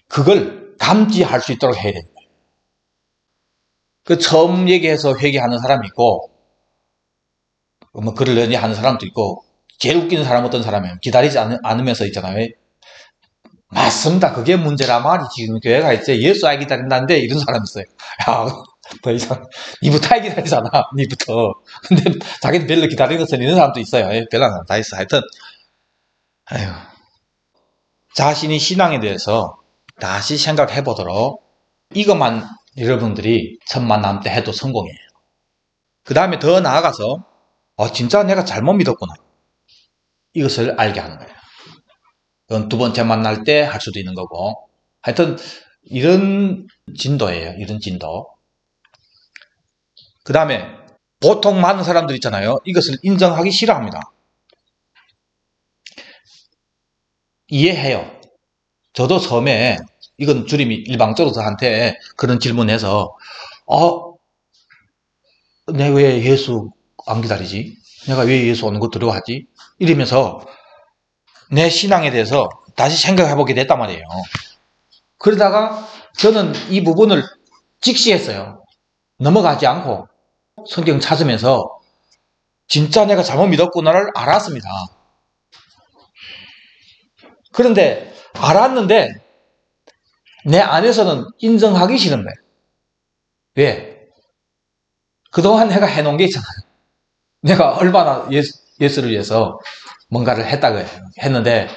Speaker 1: 그걸 감지할 수 있도록 해야 됩니다. 그 처음 얘기해서 회개하는 사람이 있고, 뭐 글을 연애하는 사람도 있고, 제일 웃기는 사람 어떤 사람이에요? 기다리지 않으면서 있잖아요. 맞습니다. 그게 문제라 말이 지금 교회가 있어요. 예수 알기 기다린다는데 이런 사람이 있어요. 야, 더 이상 니부터 알기 기다리잖아. 니부터. 근데 자기는 별로 기다리는 것은 이런 사람도 있어요. 별로 사람 다 있어. 하여튼 아유, 자신이 신앙에 대해서 다시 생각해 보도록 이것만 여러분들이 첫 만남 때 해도 성공이에요. 그 다음에 더 나아가서 진짜 내가 잘못 믿었구나. 이것을 알게 하는 거예요. 그건 두 번째 만날 때 할 수도 있는 거고. 하여튼 이런 진도예요. 이런 진도. 그 다음에 보통 많은 사람들 있잖아요. 이것을 인정하기 싫어합니다. 이해해요. 저도 처음에 이건 주님이 일방적으로 저한테 그런 질문해서 내가 왜 예수 안 기다리지? 내가 왜 예수 오는 거 두려워하지? 이러면서 내 신앙에 대해서 다시 생각해보게 됐단 말이에요. 그러다가 저는 이 부분을 직시했어요. 넘어가지 않고 성경 찾으면서 진짜 내가 잘못 믿었구나를 알았습니다. 그런데 알았는데 내 안에서는 인정하기 싫은 거예요. 왜? 그동안 내가 해놓은 게 있잖아요. 내가 얼마나 예수를 위해서 뭔가를 했다고 했는데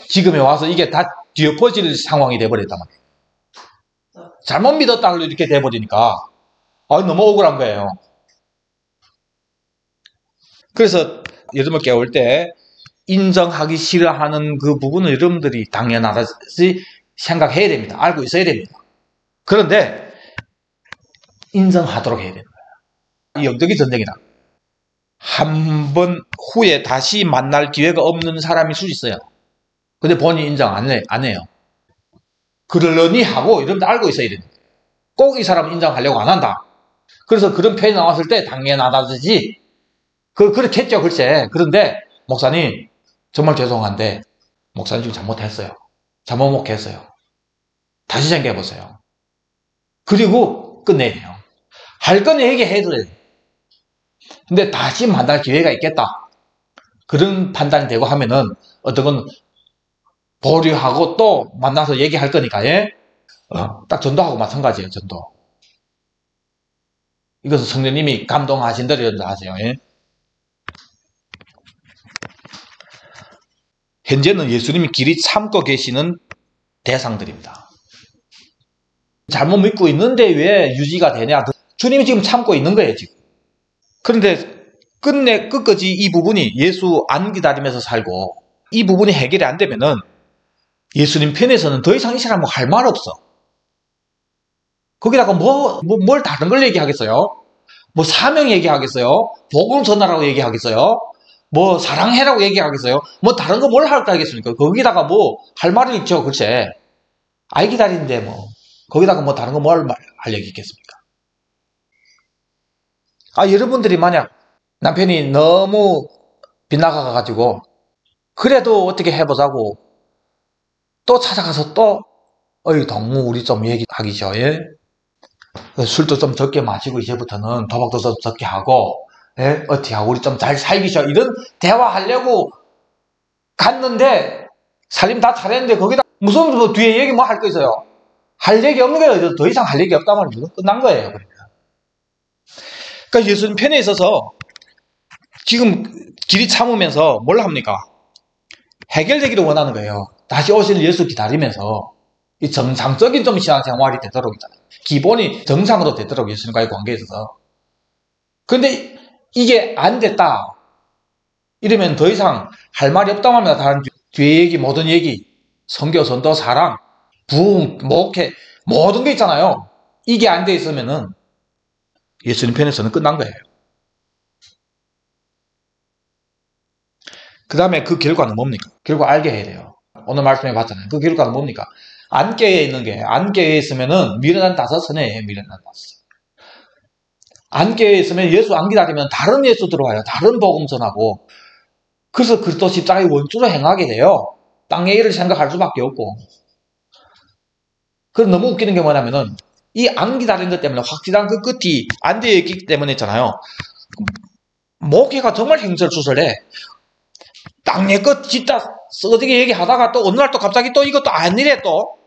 Speaker 1: 지금에 와서 이게 다 뒤엎어질 상황이 돼버렸단 말이에요. 잘못 믿었다고 이렇게 돼버리니까 너무 억울한 거예요. 그래서 여러분을 깨울 때 인정하기 싫어하는 그 부분을 여러분들이 당연하듯이 생각해야 됩니다. 알고 있어야 됩니다. 그런데 인정하도록 해야 됩니다. 이 영적인 전쟁이다. 한 번 후에 다시 만날 기회가 없는 사람일 수 있어요. 근데 본인이 인정 안 해요. 그러려니 하고 여러분들 알고 있어야 됩니다. 꼭 이 사람은 인정하려고 안 한다. 그래서 그런 표현이 나왔을 때 당연하다듯이 그렇게 했죠, 글쎄. 그런데 목사님 정말 죄송한데 목사님 지금 잘못했어요. 잘못 목했어요. 다시 생각해보세요. 그리고 끝내야 돼요. 할 건 얘기해도 돼요. 근데 다시 만날 기회가 있겠다. 그런 판단이 되고 하면은 어떤 건 보류하고 또 만나서 얘기할 거니까, 예? 딱 전도하고 마찬가지예요, 전도. 이것은 성령님이 감동하신 대로 전도하세요, 예? 현재는 예수님이 길이 참고 계시는 대상들입니다. 잘못 믿고 있는데 왜 유지가 되냐? 주님이 지금 참고 있는 거예요, 지금. 그런데 끝까지 이 부분이 예수 안 기다리면서 살고 이 부분이 해결이 안 되면은 예수님 편에서는 더 이상 이 사람 할 말 없어. 거기다가 뭘 다른 걸 얘기하겠어요? 뭐 사명 얘기하겠어요? 복음 전하라고 얘기하겠어요? 뭐 사랑해라고 얘기하겠어요? 뭐 다른 거 뭘 할까 하겠습니까? 거기다가 뭐 할 말이 있죠, 글쎄. 아이 기다리는데 뭐 거기다가 뭐 다른 거 뭘 할 얘기 있겠습니까? 여러분들이 만약 남편이 너무 빗나가가지고 그래도 어떻게 해보자고 또 찾아가서 또 동무 우리 좀 얘기하기 전에 술도 좀 적게 마시고 이제부터는 도박도 좀 적게 하고 어떻게 하고 우리 좀 잘 살기 전 이런 대화하려고 갔는데 살림 다 차렸는데 거기다 무슨 뭐 뒤에 얘기 뭐 할 거 있어요? 할 얘기 없는 거예요. 더 이상 할 얘기 없다면 이건 끝난 거예요. 그러니까 예수님 편에 있어서 지금 길이 참으면서 뭘 합니까? 해결되기를 원하는 거예요. 다시 오실 예수 기다리면서 이 정상적인 좀 신앙생활이 되도록 있잖아요. 기본이 정상으로 되도록 예수님과의 관계에 있어서. 그런데 이게 안 됐다. 이러면 더 이상 할 말이 없다고 합니다. 다른 뒤에 얘기, 모든 얘기, 선교, 전도, 사랑, 부흥, 목회, 모든 게 있잖아요. 이게 안 돼 있으면은 예수님 편에서는 끝난 거예요. 그 다음에 그 결과는 뭡니까? 결과 알게 해야 돼요. 오늘 말씀해 봤잖아요. 그 결과는 뭡니까? 안 깨어 있는 게, 안 깨어 있으면은 미련한 다섯 선이에요, 미련한 다섯. 안 깨어 있으면 예수 안 기다리면 다른 예수 들어와요. 다른 복음 전하고. 그래서 그리스도 십자가의 원주로 행하게 돼요. 땅의 일을 생각할 수밖에 없고. 그래서 너무 웃기는 게 뭐냐면은 이 안 기다리는 것 때문에 확실한 그 끝이 안 되어 있기 때문에 있잖아요. 목회가 정말 행설수설해. 땅의 것 진짜 써지게 얘기하다가 또 어느 날 또 갑자기 또 이것도 아니래 또.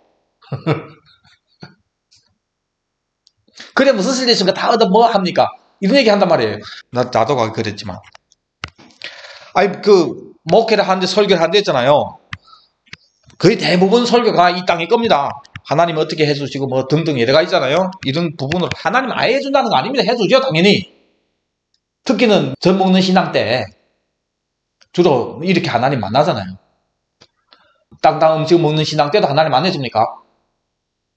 Speaker 1: 그래 무슨 쓸데 있습니까? 다 얻어 뭐 합니까? 이런 얘기 한단 말이에요. 나도 그랬지만. 목회를 하는데 설교를 하는데 했잖아요. 거의 대부분 설교가 이 땅의 겁니다. 하나님 어떻게 해주시고 뭐 등등 여러 가지 있잖아요. 이런 부분으로 하나님 아예 해준다는 거 아닙니다. 해주죠 당연히. 특히는 젖 먹는 신앙 때 주로 이렇게 하나님 만나잖아요. 땅땅 음식 먹는 신앙 때도 하나님 안 해줍니까?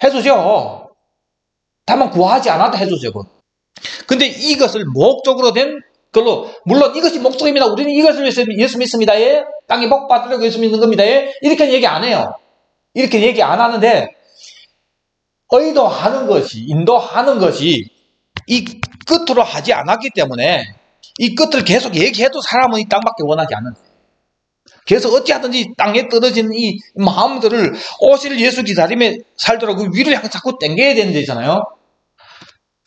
Speaker 1: 해주죠. 다만 구하지 않아도 해주죠. 근데 이것을 목적으로 된 걸로, 물론 이것이 목적입니다. 우리는 이것을 위해서 예수 믿습니다. 예? 땅에 복 받으려고 예수 믿는 겁니다. 예? 이렇게 얘기 안 해요. 이렇게 얘기 안 하는데 의도하는 것이, 인도하는 것이 이 끝으로 하지 않았기 때문에 이 끝을 계속 얘기해도 사람은 이 땅밖에 원하지 않는 거예요. 그래서 어찌하든지 땅에 떨어진 이 마음들을 오실 예수 기다림에 살도록 그 위를 향해 자꾸 땡겨야 되는 데잖아요.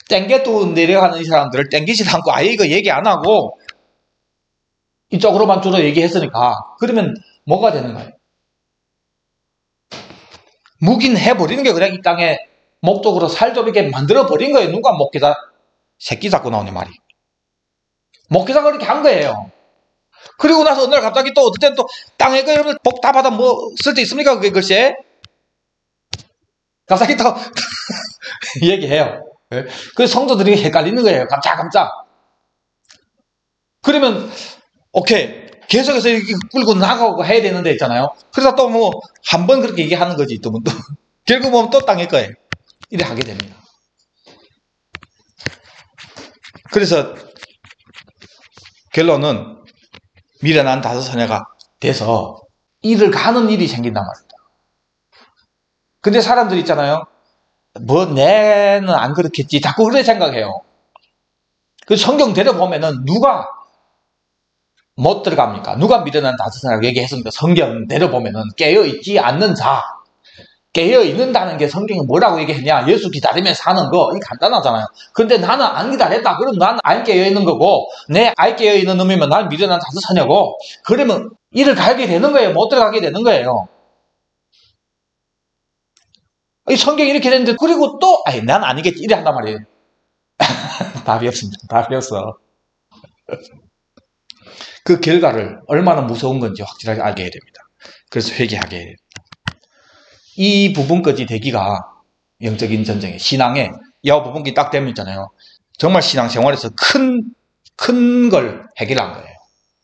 Speaker 1: 땡겨도 내려가는 이 사람들을 땡기지 않고 아예 이거 얘기 안 하고 이쪽으로만 주로 얘기했으니까 그러면 뭐가 되는 거예요? 묵인해버리는 게 그냥 이 땅에 목적으로 살도록 이렇게 만들어버린 거예요. 누가 목회자 새끼 잡고 나오네 말이. 목회자가 그렇게 한 거예요. 그리고 나서 어느 날 갑자기 또 어떨 땐 또 땅에 그 여러분 복 다 받아 뭐 쓸 데 있습니까? 그게 글쎄. 갑자기 또 얘기해요. 그래서 성도들이 헷갈리는 거예요. 깜짝깜짝. 그러면 오케이 계속해서 이렇게 끌고 나가고 해야 되는데 있잖아요. 그래서 또 뭐 한 번 그렇게 얘기하는 거지 또 결국 보면 또 땅일 거예요. 이래 하게 됩니다. 그래서 결론은 미련한 다섯 처녀가 돼서 일을 가는 일이 생긴단 말입니다. 근데 사람들 있잖아요. 뭐 내는 안 그렇겠지. 자꾸 그렇게 생각해요. 그 성경 데려보면은 누가 못 들어갑니까? 누가 미련한 다섯 처녀라고 얘기했습니까? 성경 데려보면은 깨어있지 않는 자. 깨어 있는다는 게 성경에 뭐라고 얘기했냐? 예수 기다리며 사는 거. 이 간단하잖아요. 근데 나는 안 기다렸다. 그럼 나는 안 깨어 있는 거고, 내 안 깨어 있는 놈이면 난 미련한 자수처녀고, 그러면 이를 갈게 되는 거예요. 못 들어가게 되는 거예요. 이 성경이 이렇게 됐는데, 그리고 또, 난 아니겠지. 이래 한단 말이에요. 답이 없습니다. 답이 없어. 그 결과를 얼마나 무서운 건지 확실하게 알게 됩니다. 그래서 회개하게 됩니다. 이 부분까지 되기가 영적인 전쟁에, 신앙에, 이 부분이 딱 되면 있잖아요. 정말 신앙생활에서 큰 걸 해결한 거예요.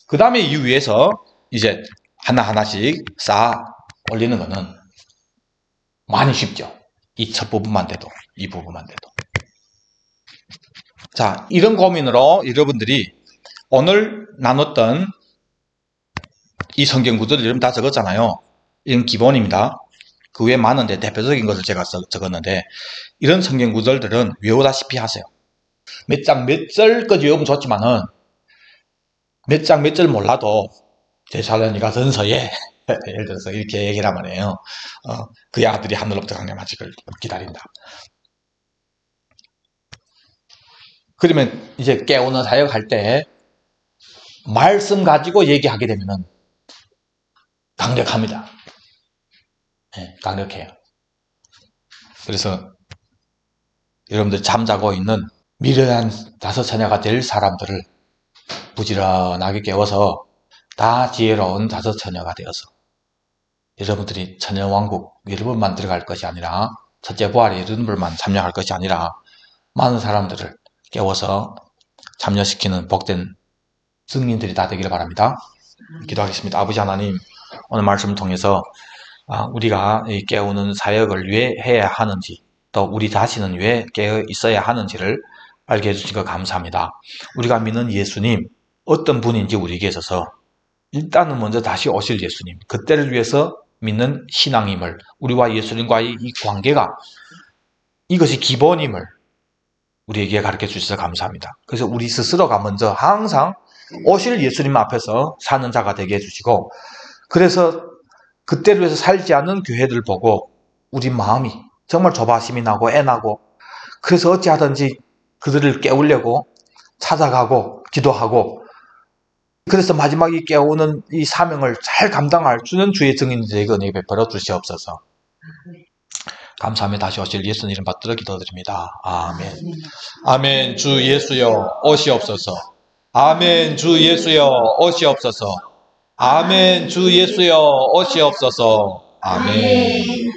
Speaker 1: 그 다음에 이 위에서 이제 하나하나씩 쌓아 올리는 거는 많이 쉽죠. 이 첫 부분만 돼도, 이 부분만 돼도. 자, 이런 고민으로 여러분들이 오늘 나눴던 이 성경 구절을 여러분 다 적었잖아요. 이건 기본입니다. 그 외에 많은데 대표적인 것을 제가 적었는데, 이런 성경 구절들은 외우다시피 하세요. 몇 장 몇 절까지 외우면 좋지만은 몇 장 몇 절 몰라도 데살로니가 전서에 예를 들어서 이렇게 얘기를 하면 해요. 그의 아들이 하늘로부터 강림하시기를 기다린다. 그러면 이제 깨우는 사역할 때 말씀 가지고 얘기하게 되면은 강력합니다. 네, 강력해요. 그래서 여러분들 잠자고 있는 미련한 자서처녀가 될 사람들을 부지런하게 깨워서 다 지혜로운 자서처녀가 되어서 여러분들이 처녀왕국 여러분만 들어갈 것이 아니라, 첫째 부활에 여러분들만 참여할 것이 아니라 많은 사람들을 깨워서 참여시키는 복된 증인들이 다 되기를 바랍니다. 기도하겠습니다. 아버지 하나님, 오늘 말씀을 통해서 우리가 깨우는 사역을 왜 해야 하는지, 또 우리 자신은 왜 깨어 있어야 하는지를 알게 해주신 것 감사합니다. 우리가 믿는 예수님, 어떤 분인지 우리에게 있어서 일단은 먼저 다시 오실 예수님, 그때를 위해서 믿는 신앙임을, 우리와 예수님과의 이 관계가 이것이 기본임을 우리에게 가르쳐 주셔서 감사합니다. 그래서 우리 스스로가 먼저 항상 오실 예수님 앞에서 사는 자가 되게 해주시고, 그래서 그때를 위해서 살지 않는 교회들 보고 우리 마음이 정말 조바심이 나고 애나고, 그래서 어찌하든지 그들을 깨우려고 찾아가고 기도하고, 그래서 마지막에 깨우는 이 사명을 잘 감당할 주는 주의 증인들에게 은혜 베풀어 주시옵소서. 감사하며 다시 오실 예수님 이름 받들어 기도드립니다. 아멘. 아멘. 주 예수여 오시옵소서. 아멘. 주 예수여 오시옵소서. 아멘. 주 예수여 오시옵소서. 아멘.